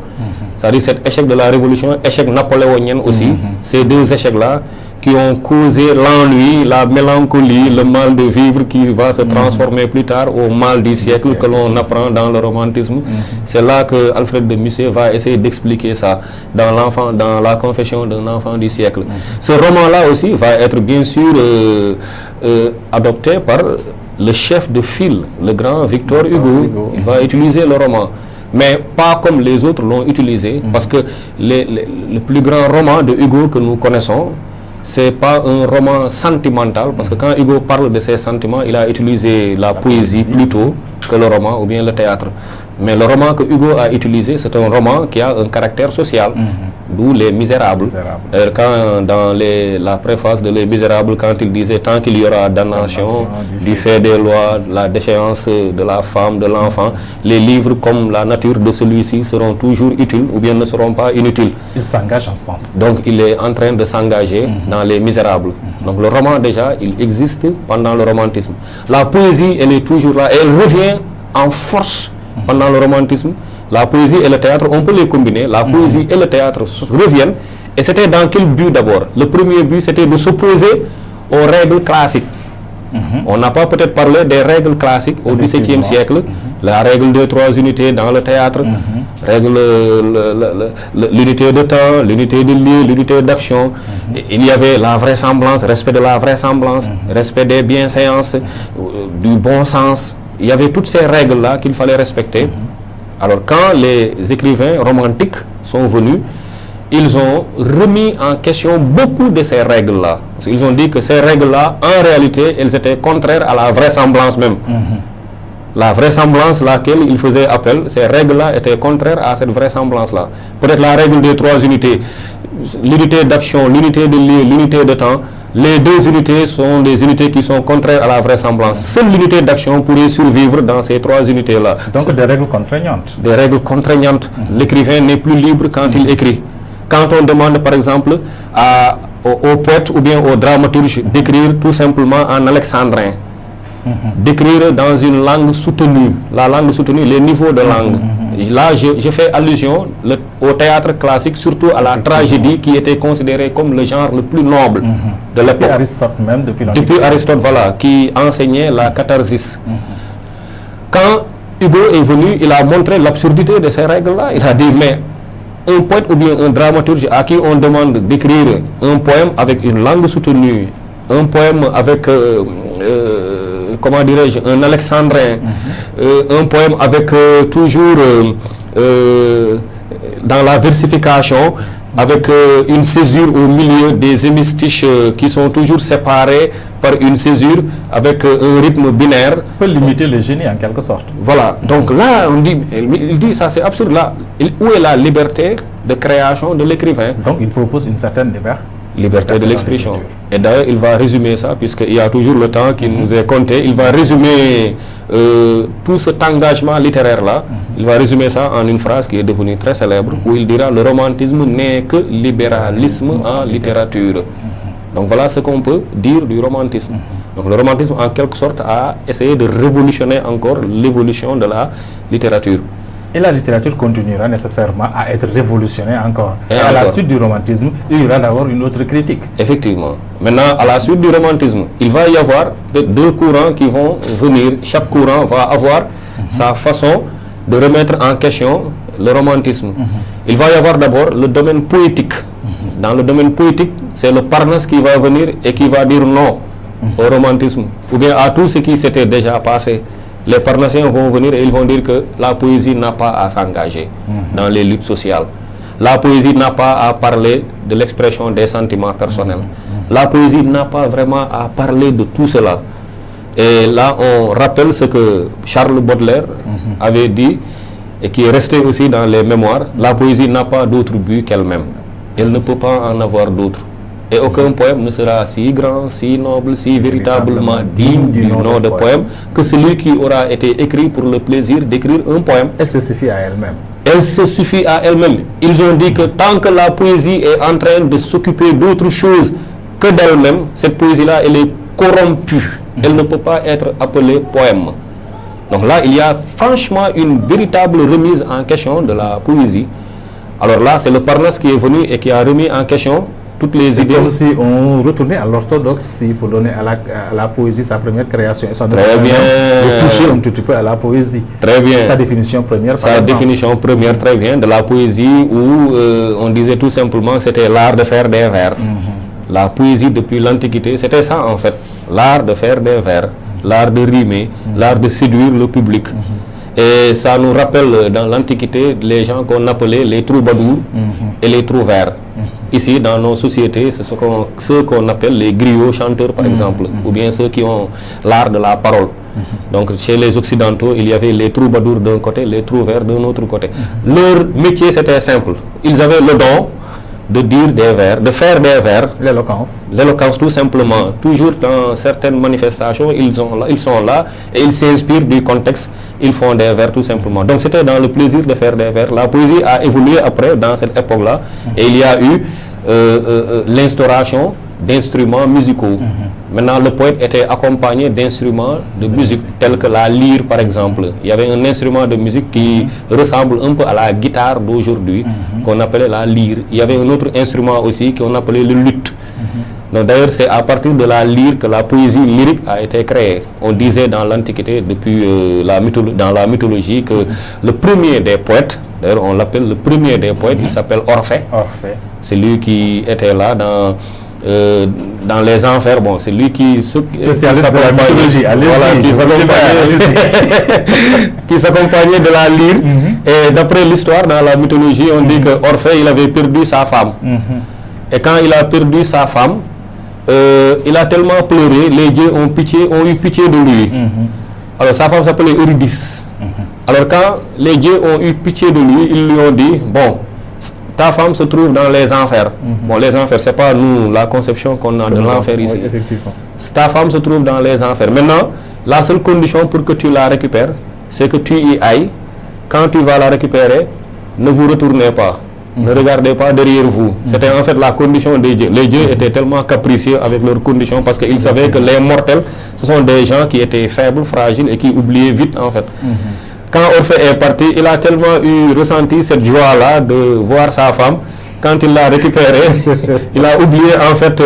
C'est-à-dire cet échec de la Révolution, échec napoléonien aussi, ces deux échecs-là qui ont causé l'ennui, la mélancolie, le mal de vivre qui va se transformer plus tard au mal du siècle que l'on apprend dans le romantisme. C'est là que Alfred de Musset va essayer d'expliquer ça dans la confession d'un enfant du siècle. Ce roman-là aussi va être bien sûr adopté par le chef de file, le grand Victor Hugo. Il va utiliser le roman, mais pas comme les autres l'ont utilisé, parce que le plus grand roman de Hugo que nous connaissons, c'est pas un roman sentimental, parce que quand Hugo parle de ses sentiments, il a utilisé la poésie plutôt que le roman ou bien le théâtre. Mais le roman que Hugo a utilisé, c'est un roman qui a un caractère social, d'où Les Misérables. Quand dans la préface de Les Misérables, quand il disait tant qu'il y aura damnation, du fait des lois, la déchéance de la femme, de l'enfant, les livres comme la nature de celui-ci seront toujours utiles ou bien ne seront pas inutiles. Il s'engage en ce sens. Donc il est en train de s'engager dans Les Misérables. Donc le roman déjà, il existe pendant le romantisme. La poésie, elle est toujours là, elle revient en force pendant le romantisme. La poésie et le théâtre, on peut les combiner. La poésie et le théâtre reviennent. Et c'était dans quel but d'abord? Le premier but, c'était de s'opposer aux règles classiques. On n'a pas peut-être parlé des règles classiques au XVIIe siècle. La règle de 3 unités dans le théâtre, l'unité de temps, l'unité de lieu, l'unité d'action. Il y avait la vraisemblance, respect de la vraisemblance, respect des bienséances, du bon sens. Il y avait toutes ces règles-là qu'il fallait respecter. Alors quand les écrivains romantiques sont venus, ils ont remis en question beaucoup de ces règles-là. Ils ont dit que ces règles-là, en réalité, elles étaient contraires à la vraisemblance même. La vraisemblance laquelle ils faisaient appel, ces règles-là étaient contraires à cette vraisemblance-là. Peut-être la règle des 3 unités, l'unité d'action, l'unité de lieu, l'unité de temps, les 2 unités sont des unités qui sont contraires à la vraisemblance. Seule l'unité d'action pourrait survivre dans ces 3 unités-là. Donc des règles contraignantes. Des règles contraignantes. L'écrivain n'est plus libre quand il écrit. Quand on demande par exemple au poète ou bien au dramaturge d'écrire tout simplement en alexandrin, d'écrire dans une langue soutenue, la langue soutenue, les niveaux de langue. Là, je fais allusion au théâtre classique, surtout à la tragédie qui était considérée comme le genre le plus noble de l'époque. Depuis Aristote même, depuis Aristote, voilà, qui enseignait la catharsis. Quand Hugo est venu, il a montré l'absurdité de ces règles-là. Il a dit, mais un poète ou bien un dramaturge à qui on demande d'écrire un poème avec une langue soutenue, un poème avec, comment dirais-je, un alexandrin, un poème avec toujours dans la versification, avec une césure au milieu des hémistiches qui sont toujours séparés par une césure avec un rythme binaire. Peut limiter le génie en quelque sorte. Voilà, donc là on dit, il dit ça c'est absurde là. Où est la liberté de création de l'écrivain? Donc il propose une certaine liberté de l'expression. Et d'ailleurs il va résumer ça, puisqu'il y a toujours le temps qui nous est compté. Il va résumer tout cet engagement littéraire là. Il va résumer ça en une phrase qui est devenue très célèbre, où il dira: le romantisme n'est que libéralisme en littérature. Donc voilà ce qu'on peut dire du romantisme. Donc le romantisme en quelque sorte a essayé de révolutionner encore l'évolution de la littérature. Et la littérature continuera nécessairement à être révolutionnée encore. Et à la encore. suite du romantisme, il y aura d'abord une autre critique. Effectivement. Maintenant, à la suite du romantisme, il va y avoir deux courants qui vont venir. Chaque courant va avoir sa façon de remettre en question le romantisme. Il va y avoir d'abord le domaine poétique. Dans le domaine poétique, c'est le Parnasse qui va venir et qui va dire non au romantisme, ou bien à tout ce qui s'était déjà passé. Les Parnassiens vont venir et ils vont dire que la poésie n'a pas à s'engager dans les luttes sociales. La poésie n'a pas à parler de l'expression des sentiments personnels. La poésie n'a pas vraiment à parler de tout cela. Et là, on rappelle ce que Charles Baudelaire avait dit et qui est resté aussi dans les mémoires. La poésie n'a pas d'autre but qu'elle-même. Elle ne peut pas en avoir d'autre. Et aucun poème ne sera si grand, si noble, si véritablement digne du nom de poème que celui qui aura été écrit pour le plaisir d'écrire un poème. Elle se suffit à elle-même. Elle se suffit à elle-même. Ils ont dit que tant que la poésie est en train de s'occuper d'autre chose que d'elle-même, cette poésie-là, elle est corrompue. Elle ne peut pas être appelée poème. Donc là, il y a franchement une véritable remise en question de la poésie. Alors là, c'est le Parnasse qui est venu et qui a remis en question toutes les idées. Comme si on retournait à l'orthodoxie pour donner à la poésie sa première création. Et ça nous Très permet bien. de toucher un tout petit peu à la poésie. Très bien. Sa définition première, par Sa exemple. définition première, très bien, de la poésie où on disait tout simplement que c'était l'art de faire des vers. La poésie depuis l'Antiquité, c'était ça en fait. L'art de faire des vers, l'art de rimer, l'art de séduire le public. Et ça nous rappelle dans l'Antiquité les gens qu'on appelait les troubadours et les trouvères. Ici, dans nos sociétés, c'est ceux qu'on appelle les griots chanteurs, par exemple, ou bien ceux qui ont l'art de la parole. Donc, chez les Occidentaux, il y avait les troubadours d'un côté, les trouvères d'un autre côté. Leur métier, c'était simple. Ils avaient le don de dire des vers, de faire des vers. L'éloquence. L'éloquence, tout simplement. Toujours dans certaines manifestations, ils sont là et ils s'inspirent du contexte. Ils font des vers, tout simplement. Donc, c'était dans le plaisir de faire des vers. La poésie a évolué après, dans cette époque-là. Et il y a eu l'instauration d'instruments musicaux. Maintenant, le poète était accompagné d'instruments de musique, tels que la lyre, par exemple. Il y avait un instrument de musique qui ressemble un peu à la guitare d'aujourd'hui, qu'on appelait la lyre. Il y avait un autre instrument aussi qu'on appelait le luth. Donc, d'ailleurs, c'est à partir de la lyre que la poésie lyrique a été créée. On disait dans l'Antiquité, depuis dans la mythologie, que le premier des poètes, d'ailleurs on l'appelle le premier des poètes, il s'appelle Orphée. Orphée. C'est lui qui était là dans les enfers. Bon, c'est lui qui spécialiste de la mythologie. Qui s'accompagnait de la lyre. Et d'après l'histoire, dans la mythologie, on dit que Orphée, il avait perdu sa femme. Et quand il a perdu sa femme, il a tellement pleuré, les dieux ont eu pitié de lui. Alors sa femme s'appelait Eurydice. Alors quand les dieux ont eu pitié de lui, ils lui ont dit, bon, ta femme se trouve dans les enfers. Bon, les enfers, c'est pas nous la conception qu'on a de l'enfer ici. Oui, effectivement. Ta femme se trouve dans les enfers. Maintenant, la seule condition pour que tu la récupères, c'est que tu y ailles. Quand tu vas la récupérer, ne vous retournez pas. Ne regardez pas derrière vous. C'était en fait la condition des dieux. Les dieux étaient tellement capricieux avec leurs conditions parce qu'ils savaient que les mortels, ce sont des gens qui étaient faibles, fragiles et qui oubliaient vite en fait. Quand Orphée est parti, il a tellement ressenti cette joie-là de voir sa femme. Quand il l'a récupérée, il a oublié en fait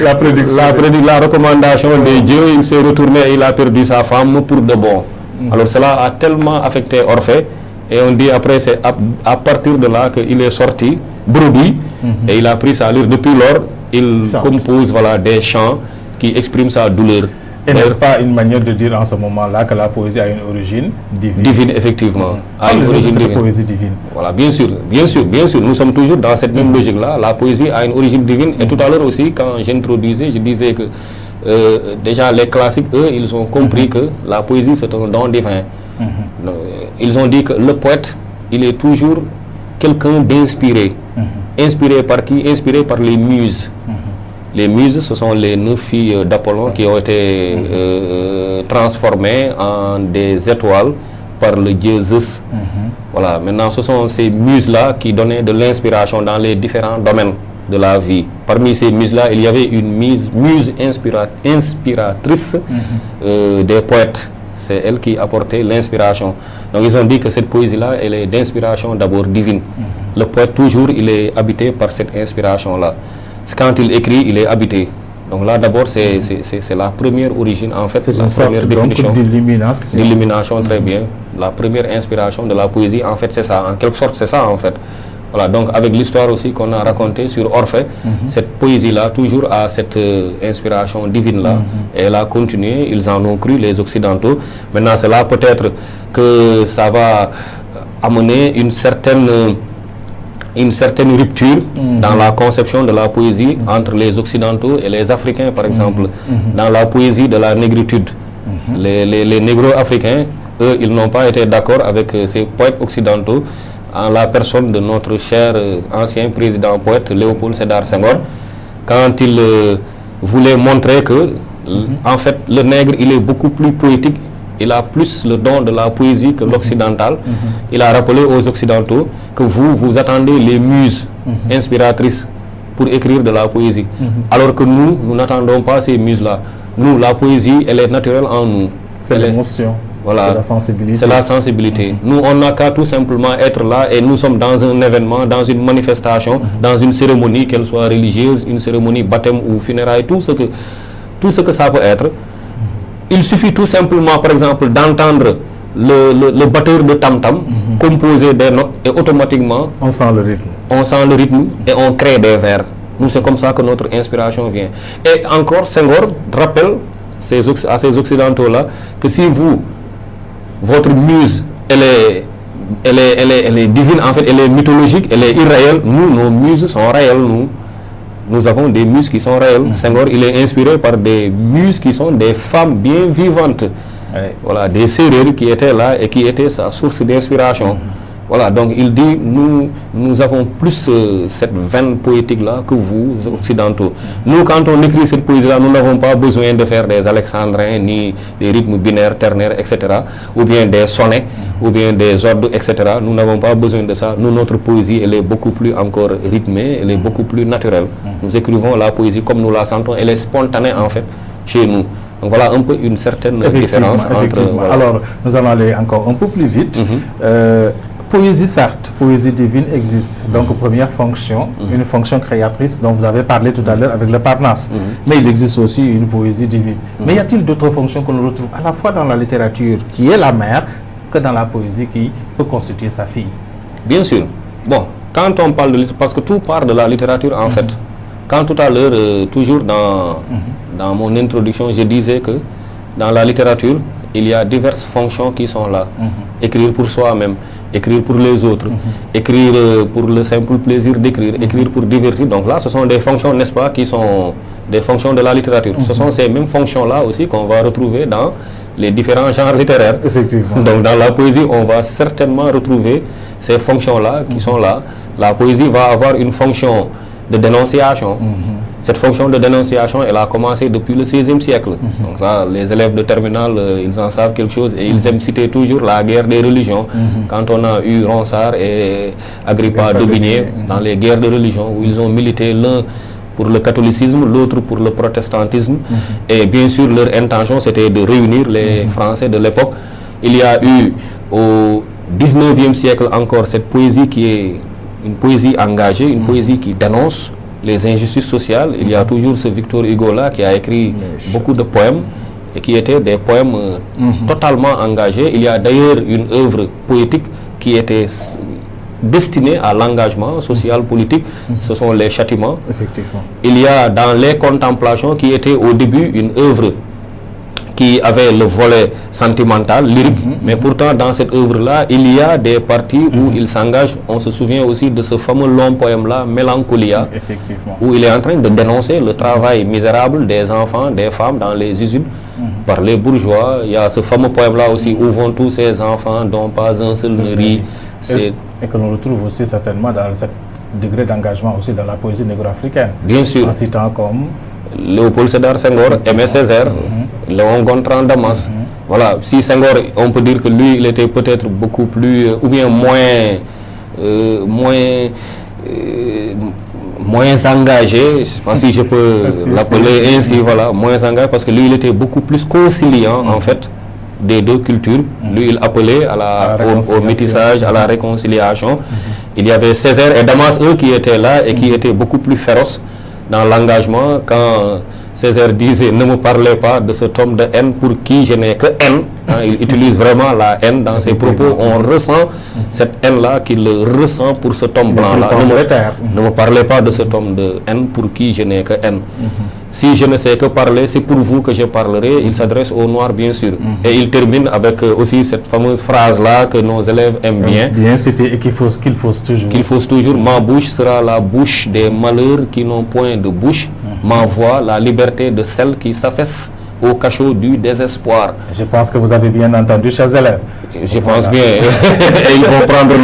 la recommandation des dieux. Il s'est retourné et il a perdu sa femme pour de bon. Alors cela a tellement affecté Orphée. Et on dit après, c'est à partir de là qu'il est sorti, brebis, et il a pris sa lyre. Depuis lors, il compose des chants qui expriment sa douleur. Et n'est-ce pas une manière de dire en ce moment-là que la poésie a une origine divine? Divine, effectivement. A une origine divine. Poésie divine. Voilà, bien sûr. Nous sommes toujours dans cette même logique-là. La poésie a une origine divine. Et tout à l'heure aussi, quand j'introduisais, je disais que déjà les classiques, eux, ils ont compris que la poésie, c'est un don divin. Ils ont dit que le poète, il est toujours quelqu'un d'inspiré. Inspiré par qui? Inspiré par les muses. Les muses, ce sont les 9 filles d'Apollon qui ont été transformées en des étoiles par le dieu Zeus. Voilà. Maintenant, ce sont ces muses-là qui donnaient de l'inspiration dans les différents domaines. de la vie. Parmi ces muses-là, il y avait une muse inspiratrice des poètes. C'est elle qui apportait l'inspiration. Donc ils ont dit que cette poésie-là, elle est d'inspiration d'abord divine. Le poète, toujours, il est habité par cette inspiration-là. Quand il écrit, il est habité. Donc là, d'abord, c'est la première origine, en fait, c'est la une première sorte définition d'illumination. L'illumination, très bien. La première inspiration de la poésie, en fait, c'est ça. En quelque sorte, c'est ça, en fait. Voilà, donc avec l'histoire aussi qu'on a racontée sur Orphée, cette poésie-là, toujours a cette inspiration divine-là. Et elle a continué, ils en ont cru, les Occidentaux. Maintenant, c'est là peut-être que ça va amener une certaine rupture dans la conception de la poésie entre les Occidentaux et les Africains, par exemple. Dans la poésie de la négritude. Les négro-africains, eux, ils n'ont pas été d'accord avec ces poètes occidentaux en la personne de notre cher ancien président poète Léopold Sédar Senghor, quand il voulait montrer que, en fait, le nègre, il est beaucoup plus poétique, il a plus le don de la poésie que l'occidental. Il a rappelé aux occidentaux que vous attendez les muses inspiratrices pour écrire de la poésie. Alors que nous n'attendons pas ces muses-là. Nous, la poésie, elle est naturelle en nous. C'est l'émotion. Voilà, c'est la sensibilité. C'est la sensibilité. Nous, on n'a qu'à tout simplement être là et nous sommes dans un événement, dans une manifestation, dans une cérémonie, qu'elle soit religieuse, une cérémonie baptême ou funérailles, tout ce que ça peut être. Il suffit tout simplement, par exemple, d'entendre le batteur de tam-tam composer des notes et automatiquement on sent le rythme. On sent le rythme et on crée des vers. Nous, c'est comme ça que notre inspiration vient. Et encore, Senghor rappelle à ces occidentaux-là que si votre muse, elle est divine, en fait, elle est mythologique, elle est irréelle. Nous, nos muses sont réelles. Nous avons des muses qui sont réelles. Senghor, il est inspiré par des muses qui sont des femmes bien vivantes. Voilà, des sérères qui étaient là et qui étaient sa source d'inspiration. Voilà, donc il dit, nous avons plus cette veine poétique-là que vous, occidentaux. Nous, quand on écrit cette poésie-là, nous n'avons pas besoin de faire des alexandrins, ni des rythmes binaires, ternaires, etc., ou bien des sonnets, ou bien des ordres, etc. Nous n'avons pas besoin de ça. Nous, notre poésie, elle est beaucoup plus encore rythmée, elle est beaucoup plus naturelle. Nous écrivons la poésie comme nous la sentons, elle est spontanée, en fait, chez nous. Donc voilà un peu une certaine différence entre... Voilà. Alors, nous allons aller encore un peu plus vite. Poésie, certes, poésie divine existe. Donc, première fonction, une fonction créatrice dont vous avez parlé tout à l'heure avec le Parnasse. Mais il existe aussi une poésie divine. Mais y a-t-il d'autres fonctions que l'on retrouve à la fois dans la littérature, qui est la mère, que dans la poésie qui peut constituer sa fille? Bien sûr. Bon, quand on parle de littérature, parce que tout part de la littérature en fait. Quand tout à l'heure, toujours dans mon introduction, je disais que dans la littérature, il y a diverses fonctions qui sont là. Écrire pour soi-même, écrire pour les autres, écrire pour le simple plaisir d'écrire, écrire pour divertir. Donc là, ce sont des fonctions, n'est-ce pas, qui sont des fonctions de la littérature. Ce sont ces mêmes fonctions-là aussi qu'on va retrouver dans les différents genres littéraires. Effectivement. Donc dans la poésie, on va certainement retrouver ces fonctions-là qui sont là. La poésie va avoir une fonction de dénonciation. Cette fonction de dénonciation, elle a commencé depuis le XVIe siècle. Donc là, les élèves de terminale, ils en savent quelque chose et ils aiment citer toujours la guerre des religions. Quand on a eu Ronsard et Agrippa d'Aubigné dans les guerres de religion, où ils ont milité l'un pour le catholicisme, l'autre pour le protestantisme. Et bien sûr, leur intention, c'était de réunir les Français de l'époque. Il y a eu au XIXe siècle encore cette poésie qui est une poésie engagée, une poésie qui dénonce les injustices sociales. Il y a toujours ce Victor Hugo-là qui a écrit beaucoup de poèmes et qui étaient des poèmes totalement engagés. Il y a d'ailleurs une œuvre poétique qui était destinée à l'engagement social, politique. Ce sont les châtiments. Effectivement. Il y a dans les contemplations qui était au début une œuvre qui avait le volet sentimental, lyrique, mais pourtant dans cette œuvre-là, il y a des parties où il s'engage. On se souvient aussi de ce fameux long poème-là, Mélancolia, où il est en train de dénoncer le travail misérable des enfants, des femmes dans les usines par les bourgeois. Il y a ce fameux poème-là aussi, où vont tous ces enfants dont pas un seul ne rit. Et que l'on retrouve aussi certainement dans ce degré d'engagement aussi dans la poésie négro-africaine. Bien sûr. En citant comme Léopold Sédar Senghor, Aimé Césaire, Léon Gontran Damas. Voilà, si Senghor, on peut dire que lui, il était peut-être beaucoup plus, ou bien moins moins engagé, je pense que je peux l'appeler ainsi, voilà, moins engagé, parce que lui, il était beaucoup plus conciliant, en fait, des deux cultures. Lui, il appelait au métissage, à la réconciliation. Il y avait Césaire et Damas, eux, qui étaient là et qui étaient beaucoup plus féroces dans l'engagement. Quand Césaire disait « Ne me parlez pas de cet homme de haine pour qui je n'ai que haine », il utilise vraiment la haine dans ses propos. On ressent cette haine-là qu'il ressent pour cet homme blanc-là. Ne me parlez pas de cet homme de haine pour qui je n'ai que haine. Si je ne sais que parler, c'est pour vous que je parlerai. Il s'adresse aux Noirs, bien sûr. Et il termine avec aussi cette fameuse phrase-là que nos élèves aiment bien. Bien cité et qu'il fausse toujours. Qu'il fausse toujours. Ma bouche sera la bouche des malheurs qui n'ont point de bouche. Ma voix, la liberté de celles qui s'affaissent au cachot du désespoir. Je pense que vous avez bien entendu, chers élèves. Je pense bien. Et ils vont prendre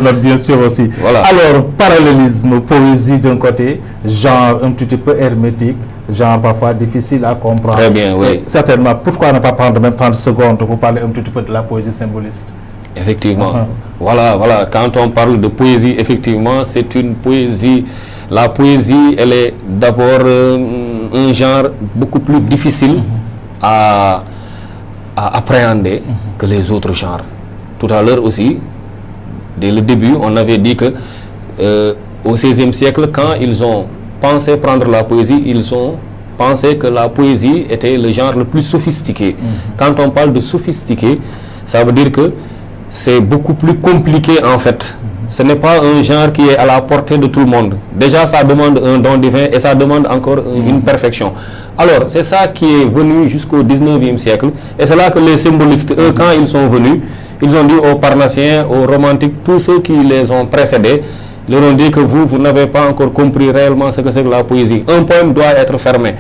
notre bien sûr aussi. Voilà. Alors, parallélisme, poésie d'un côté, genre un petit peu hermétique, genre parfois difficile à comprendre. Très bien, oui. Et certainement, pourquoi ne pas prendre même 30 secondes pour parler un petit peu de la poésie symboliste? Effectivement. Voilà. Quand on parle de poésie, effectivement, c'est une poésie. La poésie, elle est d'abord un genre beaucoup plus difficile à appréhender que les autres genres. Tout à l'heure aussi, dès le début, on avait dit que au XVIe siècle, quand ils ont pensé prendre la poésie, ils ont pensé que la poésie était le genre le plus sophistiqué. Quand on parle de sophistiqué, ça veut dire que c'est beaucoup plus compliqué en fait. Ce n'est pas un genre qui est à la portée de tout le monde. Déjà, ça demande un don divin et ça demande encore une perfection. Alors, c'est ça qui est venu jusqu'au 19e siècle. Et c'est là que les symbolistes, eux, quand ils sont venus, ils ont dit aux Parnassiens, aux romantiques, tous ceux qui les ont précédés, ils leur ont dit que vous n'avez pas encore compris réellement ce que c'est que la poésie. Un poème doit être fermé.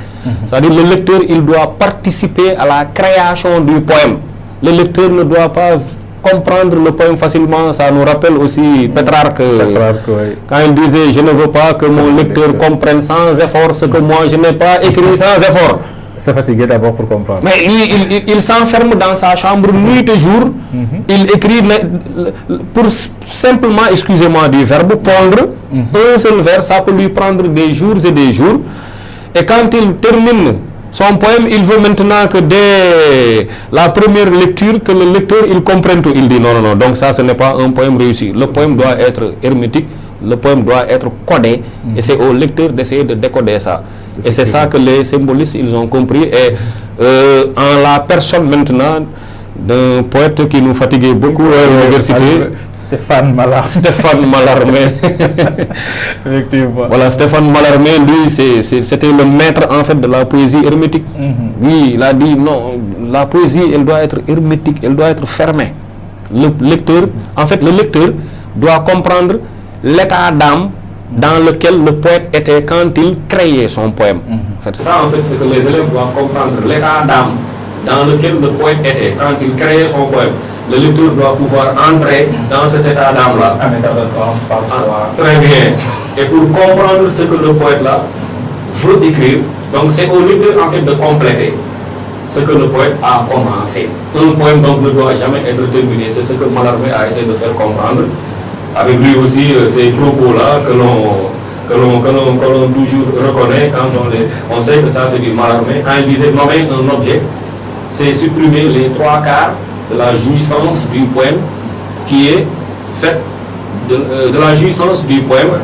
C'est-à-dire le lecteur, il doit participer à la création du poème. Le lecteur ne doit pas comprendre le poème facilement. Ça nous rappelle aussi Pétrarque, Oui. quand il disait « Je ne veux pas que mon lecteur comprenne sans effort ce que moi je n'ai pas écrit sans effort ». C'est fatigué d'abord pour comprendre. Mais lui, il s'enferme dans sa chambre nuit et jour. Il écrit pour simplement, excusez-moi du verbe, pondre un seul vers, ça peut lui prendre des jours et des jours. Et quand il termine son poème, il veut maintenant que dès la première lecture, que le lecteur, il comprenne tout. Il dit non, donc ça, ce n'est pas un poème réussi. Le poème doit être hermétique, le poème doit être codé, et c'est au lecteur d'essayer de décoder ça. Et c'est ça que les symbolistes, ils ont compris. Et en la personne maintenant d'un poète qui nous fatiguait beaucoup à l'université, Stéphane Mallarmé. Effectivement. Voilà, Stéphane Mallarmé, lui, c'était le maître en fait de la poésie hermétique. Oui, il a dit non, la poésie, elle doit être hermétique, elle doit être fermée. Le lecteur doit comprendre l'état d'âme dans lequel le poète était quand il créait son poème. En fait, ça, en fait, c'est que les élèves doivent comprendre l'état d'âme dans lequel le poète était quand il créait son poème. Le lecteur doit pouvoir entrer dans cet état d'âme-là. Un état de transe parfois. Très bien. Et pour comprendre ce que le poète-là veut écrire, donc c'est au lecteur en fait de compléter ce que le poète a commencé. Un poème donc ne doit jamais être terminé. C'est ce que Mallarmé a essayé de faire comprendre. Avec lui aussi, ces propos-là que l'on toujours reconnaît quand on sait que ça c'est du Mallarmé. Quand il disait nommer un objet, c'est supprimer les 3/4 de la jouissance du poème qui est faite de la jouissance du poème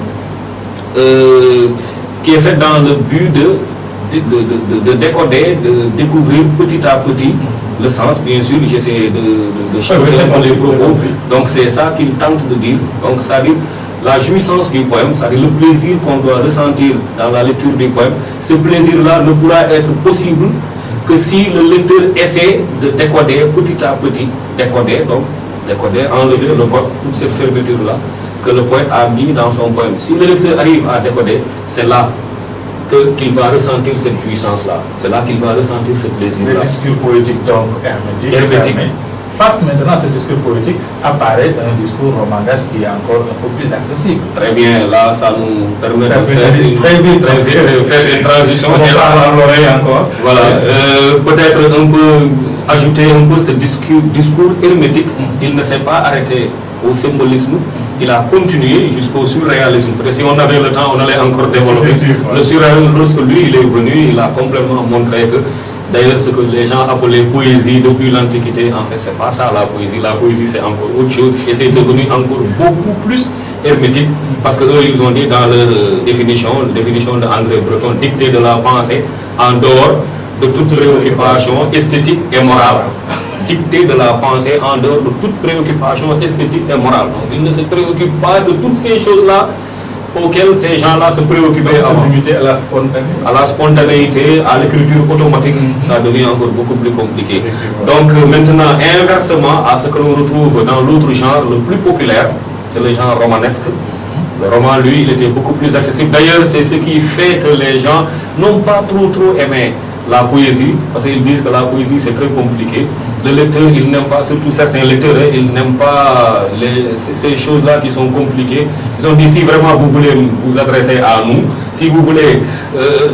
qui est faite dans le but de décoder, de découvrir petit à petit le sens. Bien sûr, j'essaie de changer les propos. Donc c'est ça qu'il tente de dire. Donc ça dit la jouissance du poème, c'est-à-dire le plaisir qu'on doit ressentir dans la lecture du poème. Ce plaisir-là ne pourra être possible que si le lecteur essaie de décoder petit à petit, enlever le code, toute cette fermeture-là que le poète a mis dans son poème. Si le lecteur arrive à décoder, c'est là qu'il va ressentir cette jouissance-là. C'est là qu'il va ressentir ce plaisir-là. Le discours poétique donc hermétique. Face maintenant à ce discours politique apparaît un discours romanesque qui est encore un peu plus accessible. Très bien, là ça nous permet de faire une transition. On parle en l'oreille encore. Voilà, peut-être un peu ajouter un peu ce discours hermétique. Il ne s'est pas arrêté au symbolisme, il a continué jusqu'au surréalisme. Peut-être si on avait le temps, on allait encore développer. Le surréalisme, lorsque lui, il est venu, il a complètement montré que, d'ailleurs, ce que les gens appelaient poésie depuis l'Antiquité, en fait, c'est pas ça la poésie. La poésie, c'est encore autre chose et c'est devenu encore beaucoup plus hermétique parce qu'eux, ils ont dit dans leur définition d'André Breton, dictée de la pensée en dehors de toute préoccupation esthétique et morale. Dictée de la pensée en dehors de toute préoccupation esthétique et morale. Donc, ils ne se préoccupent pas de toutes ces choses-là auxquelles ces gens-là se préoccupaient avant. À la spontanéité. À la spontanéité, à l'écriture automatique, ça devient encore beaucoup plus compliqué. Donc maintenant, inversement à ce que l'on retrouve dans l'autre genre, le plus populaire, c'est le genre romanesque. Le roman, lui, il était beaucoup plus accessible. D'ailleurs, c'est ce qui fait que les gens n'ont pas trop aimé la poésie, parce qu'ils disent que la poésie, c'est très compliqué. Le lecteur, il n'aime pas, surtout certains lecteurs, ils n'aiment pas ces choses-là qui sont compliquées. Ils ont dit, si vraiment vous voulez vous adresser à nous, si vous voulez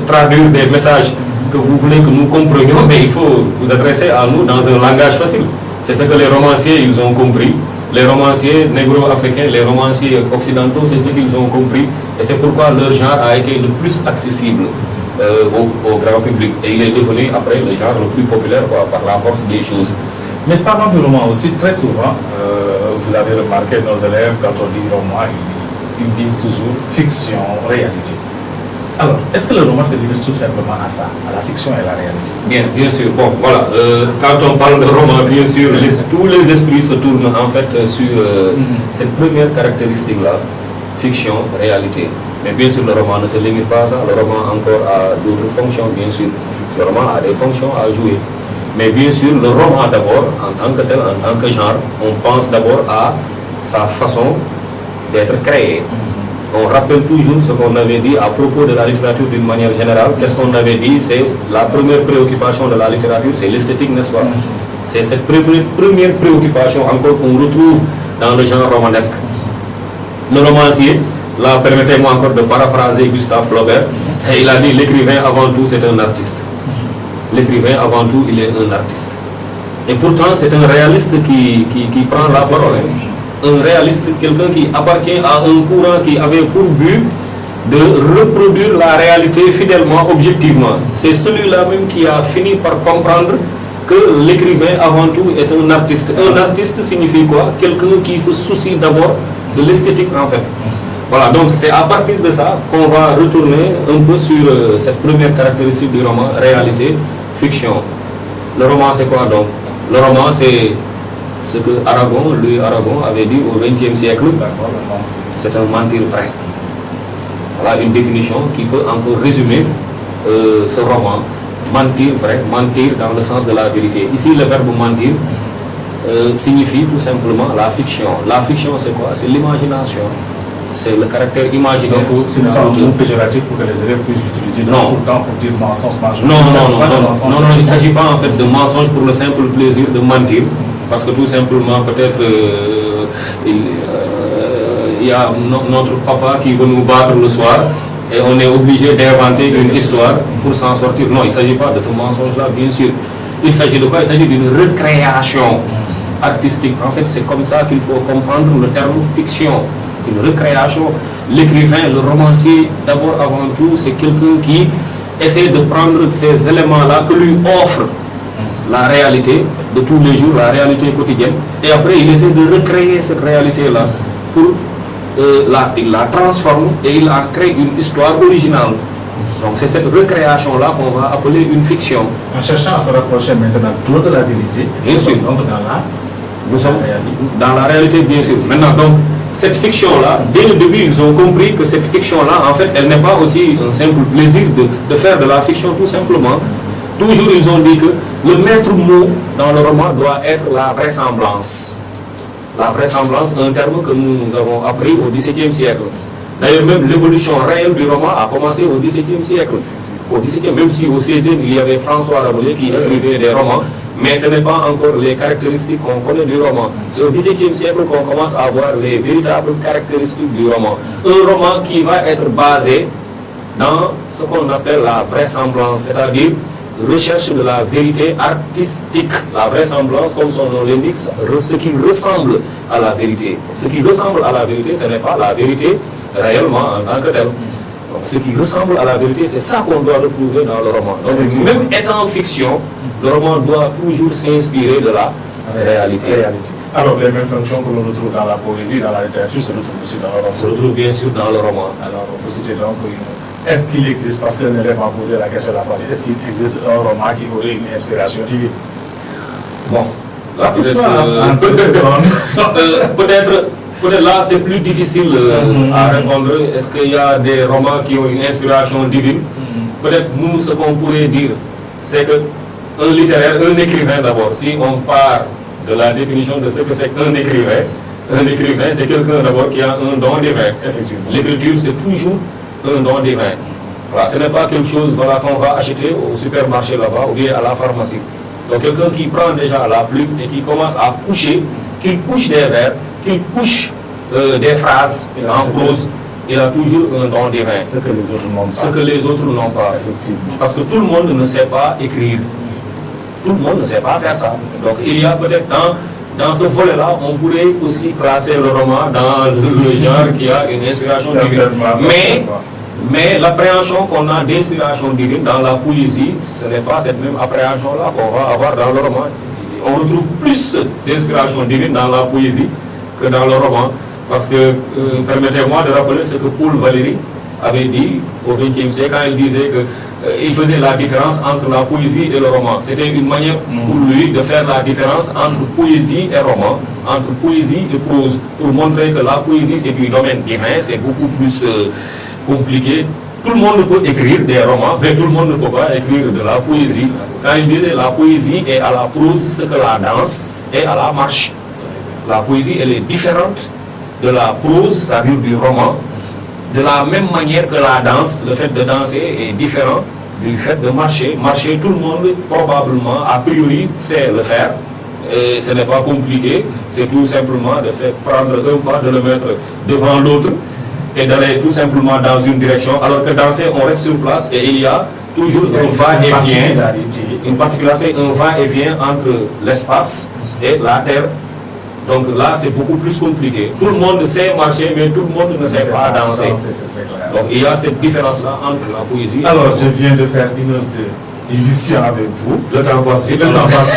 traduire des messages que vous voulez que nous comprenions, mais il faut vous adresser à nous dans un langage facile. C'est ce que les romanciers, ils ont compris. Les romanciers négro-africains, les romanciers occidentaux, c'est ce qu'ils ont compris. Et c'est pourquoi leur genre a été le plus accessible au grand public. Et il est devenu après le genre le plus populaire par la force des choses. Mais parlant du roman aussi, très souvent, vous l'avez remarqué, nos élèves, quand on dit roman, ils disent toujours fiction, réalité. Alors, est-ce que le roman se limite tout simplement à ça, à la fiction et à la réalité? Bien sûr. Bon, voilà. Quand on parle de roman, bien sûr, tous les esprits se tournent en fait sur cette première caractéristique-là, fiction, réalité. Mais bien sûr, le roman ne se limite pas à ça. Le roman encore a d'autres fonctions, bien sûr. Le roman a des fonctions à jouer. Mais bien sûr, le roman d'abord, en tant que tel, en tant que genre, on pense d'abord à sa façon d'être créé. On rappelle toujours ce qu'on avait dit à propos de la littérature d'une manière générale. Qu'est-ce qu'on avait dit? C'est la première préoccupation de la littérature, c'est l'esthétique, n'est-ce pas? C'est cette première préoccupation encore qu'on retrouve dans le genre romanesque. Le romancier, là, permettez-moi encore de paraphraser Gustave Flaubert, et il a dit l'écrivain avant tout c'est un artiste. L'écrivain avant tout il est un artiste. Et pourtant c'est un réaliste qui prend la parole. Un réaliste, quelqu'un qui appartient à un courant qui avait pour but de reproduire la réalité fidèlement, objectivement. C'est celui-là même qui a fini par comprendre que l'écrivain avant tout est un artiste. Un artiste signifie quoi? Quelqu'un qui se soucie d'abord de l'esthétique en fait. Voilà, donc c'est à partir de ça qu'on va retourner un peu sur cette première caractéristique du roman, réalité, fiction. Le roman c'est quoi donc? Le roman c'est ce que Aragon avait dit au XXe siècle, c'est un mentir vrai. Voilà une définition qui peut encore résumer ce roman. Mentir vrai, mentir dans le sens de la vérité. Ici le verbe mentir signifie tout simplement la fiction. La fiction c'est quoi? C'est l'imagination. C'est le caractère imaginaire. Donc ce n'est pas un mot péjoratif pour que les élèves puissent l'utiliser tout le temps pour dire mensonge. Non, il ne s'agit pas en fait de mensonge pour le simple plaisir de mentir. Parce que tout simplement, peut-être, il y a notre papa qui veut nous battre le soir et on est obligé d'inventer une histoire pour s'en sortir. Non, il ne s'agit pas de ce mensonge-là, bien sûr. Il s'agit de quoi? Il s'agit d'une recréation artistique. En fait, c'est comme ça qu'il faut comprendre le terme fiction. Une recréation. L'écrivain, le romancier, d'abord, avant tout, c'est quelqu'un qui essaie de prendre ces éléments-là que lui offre la réalité de tous les jours, la réalité quotidienne, et après il essaie de recréer cette réalité-là pour il la transforme et il en crée une histoire originale. Donc c'est cette recréation-là qu'on va appeler une fiction. En cherchant à se rapprocher maintenant trop de la vérité, bien sûr, nous sommes dans la réalité, bien sûr. Maintenant, donc, cette fiction-là, dès le début, ils ont compris que cette fiction-là, en fait, elle n'est pas aussi un simple plaisir de faire de la fiction, tout simplement. Toujours, ils ont dit que le maître mot dans le roman doit être la vraisemblance. La vraisemblance, un terme que nous avons appris au XVIIe siècle. D'ailleurs, même l'évolution réelle du roman a commencé au XVIIe siècle. Au XVIIe, même si au XVIe, il y avait François Rabelais qui écrivait des romans, mais ce n'est pas encore les caractéristiques qu'on connaît du roman. C'est au XVIIe siècle qu'on commence à voir les véritables caractéristiques du roman. Un roman qui va être basé dans ce qu'on appelle la vraisemblance, c'est-à-dire recherche de la vérité artistique, la vraisemblance, comme son nom l'indique, ce qui ressemble à la vérité. Ce qui ressemble à la vérité, ce n'est pas la vérité réellement en tant que telle. Donc, ce qui ressemble à la vérité, c'est ça qu'on doit retrouver dans le roman. Donc, même étant fiction, le roman doit toujours s'inspirer de la réalité. Alors, les mêmes fonctions que l'on retrouve dans la poésie, dans la littérature, se retrouvent aussi dans le roman. Se retrouvent bien sûr dans le roman. Alors, on peut citer donc est-ce qu'il existe, parce que je n'avais pas posé la question à la fois, est-ce qu'il existe un roman qui aurait une inspiration divine? Bon, là peut-être là c'est plus difficile à répondre. Est-ce qu'il y a des romans qui ont une inspiration divine? Peut-être nous, ce qu'on pourrait dire, c'est qu'un littéraire, un écrivain d'abord, si on part de la définition de ce que c'est qu'un écrivain, c'est quelqu'un d'abord qui a un don divin. Effectivement. L'écriture, c'est toujours un don divin. Voilà, ce n'est pas quelque chose voilà, qu'on va acheter au supermarché là-bas ou bien à la pharmacie. Donc quelqu'un qui prend déjà la plume et qui commence à coucher, qu'il couche des vers, qu'il couche des phrases en prose, il a toujours un don divin. Ce que les autres n'ont pas. Ce que les autres n'ont pas. Effectivement. Parce que tout le monde ne sait pas écrire. Tout le monde ne sait pas faire ça. Donc il y a peut-être dans ce volet-là, on pourrait aussi classer le roman dans le genre qui a une inspiration divine. Mais l'appréhension qu'on a d'inspiration divine dans la poésie, ce n'est pas cette même appréhension-là qu'on va avoir dans le roman. On retrouve plus d'inspiration divine dans la poésie que dans le roman. Parce que, permettez-moi de rappeler ce que Paul Valéry avait dit au XXe siècle quand il disait qu'il faisait la différence entre la poésie et le roman. C'était une manière pour lui de faire la différence entre poésie et roman, entre poésie et prose, pour montrer que la poésie c'est du domaine divin, c'est beaucoup plus compliqué. Tout le monde peut écrire des romans, mais tout le monde ne peut pas écrire de la poésie. Quand il disait la poésie est à la prose ce que la danse est à la marche. La poésie elle est différente de la prose, c'est-à-dire du roman. De la même manière que la danse, le fait de danser est différent du fait de marcher. Marcher, tout le monde, probablement, a priori, sait le faire. Et ce n'est pas compliqué. C'est tout simplement de faire prendre un pas, de le mettre devant l'autre et d'aller tout simplement dans une direction. Alors que danser, on reste sur place et il y a toujours un va-et-vient, une particularité, un va-et-vient entre l'espace et la terre. Donc là, c'est beaucoup plus compliqué. Tout le monde sait marcher, mais tout le monde ne sait pas danser. Donc il y a cette différence-là entre la poésie. Alors, je viens de faire une autre émission avec vous. Le temps passe. Le temps passe.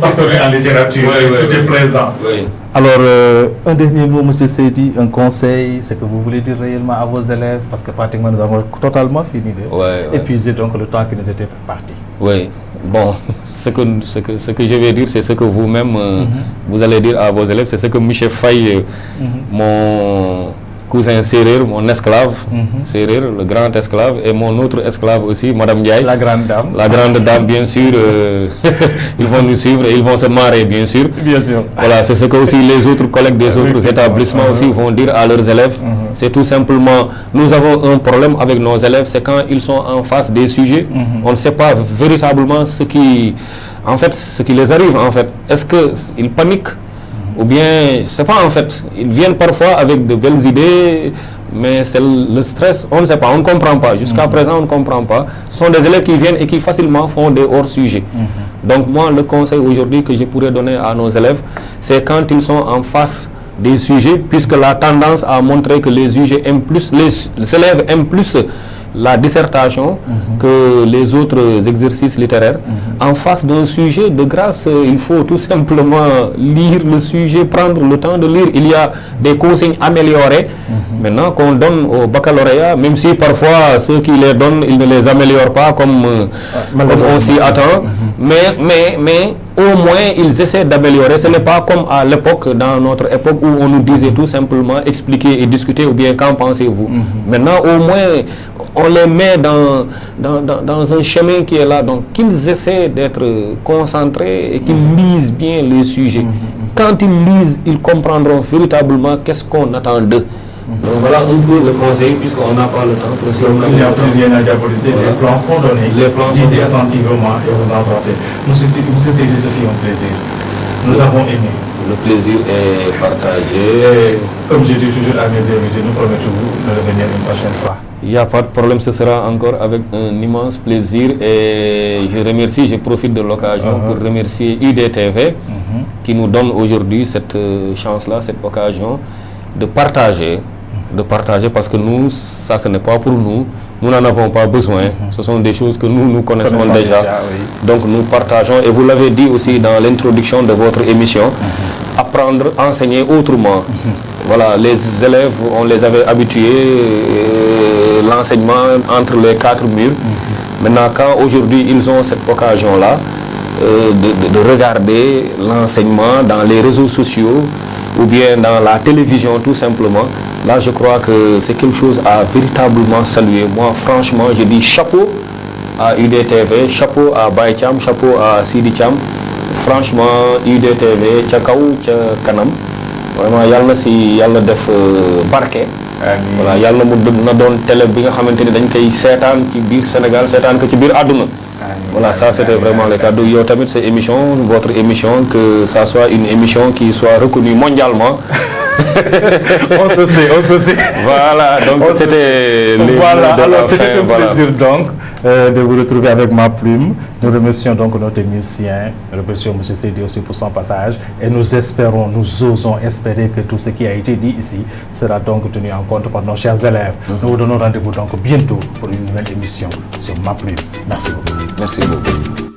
Parce qu'on est en littérature, tout est présent. Oui. Alors, un dernier mot, M. Seydi, un conseil, c'est que vous voulez dire réellement à vos élèves, parce que pratiquement nous avons totalement fini d'épuiser donc le temps qui nous était parti. Oui, bon, ce que je vais dire, c'est ce que vous-même, vous allez dire à vos élèves, c'est ce que Michel Faye, mon cousin Serrer, mon esclave, Serrer, le grand esclave, et mon autre esclave aussi, Madame Ndiaye. La grande dame. La grande dame, bien sûr. Ils vont nous suivre et ils vont se marrer, bien sûr. Bien sûr. Voilà, c'est ce que aussi les autres collègues des autres établissements aussi vont dire à leurs élèves. C'est tout simplement, nous avons un problème avec nos élèves, c'est quand ils sont en face des sujets, on ne sait pas véritablement ce qui les arrive en fait. Est-ce qu'ils paniquent? Ou bien, c'est pas en fait, ils viennent parfois avec de belles idées, mais c'est le stress, on ne sait pas, on ne comprend pas. Jusqu'à présent, on ne comprend pas. Ce sont des élèves qui viennent et qui facilement font des hors-sujets. Donc moi, le conseil aujourd'hui que je pourrais donner à nos élèves, c'est quand ils sont en face des sujets, puisque la tendance à montrer que les sujets aiment plus, les élèves aiment plus la dissertation que les autres exercices littéraires. En face d'un sujet, de grâce, il faut tout simplement lire le sujet, prendre le temps de lire. Il y a des consignes améliorées maintenant qu'on donne au baccalauréat, même si parfois ceux qui les donnent, ils ne les améliorent pas comme on s'y attend. Mais au moins ils essaient d'améliorer. Ce n'est pas comme à l'époque, dans notre époque où on nous disait tout simplement expliquer et discuter ou bien qu'en pensez-vous. Maintenant au moins on les met dans un chemin qui est là, donc qu'ils essaient d'être concentrés et qu'ils lisent bien les sujets. Quand ils lisent, ils comprendront véritablement qu'est-ce qu'on attend d'eux. Donc voilà un peu le conseil, puisqu'on n'a pas le temps. Il n'y a plus rien à diaboliser, les plans sont donnés, lisez attentivement et vous en sortez. Monsieur Seydi, ce fut un plaisir. Nous avons aimé. Le plaisir est partagé. Et comme je dis toujours à mes invités, nous promettons de revenir une prochaine fois. Il n'y a pas de problème, ce sera encore avec un immense plaisir et je profite de l'occasion pour remercier UDTV qui nous donne aujourd'hui cette chance-là, cette occasion de partager parce que nous, ça ce n'est pas pour nous, nous n'en avons pas besoin, ce sont des choses que nous connaissons déjà. Oui. Donc nous partageons et vous l'avez dit aussi dans l'introduction de votre émission, apprendre, enseigner autrement. Voilà, les élèves, on les avait habitués, l'enseignement entre les quatre murs. Maintenant, quand aujourd'hui ils ont cette occasion-là de regarder l'enseignement dans les réseaux sociaux ou bien dans la télévision tout simplement, là je crois que c'est quelque chose à véritablement saluer. Moi franchement je dis chapeau à UDTV, chapeau à Baye Thiam, chapeau à Sidi Thiam. Franchement UDTV ca kaw ca kanam. Vraiment yàlla na si yàlla def barke. Voilà yàlla na doon télé bi nga xamante ni dañ koy seetaan ci biir Sénégal seetaan ko ci biir àdduna. Voilà, ça c'était vraiment le cadeau. Yo tamit cette émission, votre émission, que ça soit une émission qui soit reconnue mondialement. on se sait. Voilà, donc c'était alors c'était un plaisir donc de vous retrouver avec Ma Plume. Nous remercions donc notre technicien, nous remercions M. Seydi aussi pour son passage et nous osons espérer que tout ce qui a été dit ici sera donc tenu en compte par nos chers élèves. Nous vous donnons rendez-vous donc bientôt pour une nouvelle émission sur Ma Plume. Merci beaucoup. Merci beaucoup.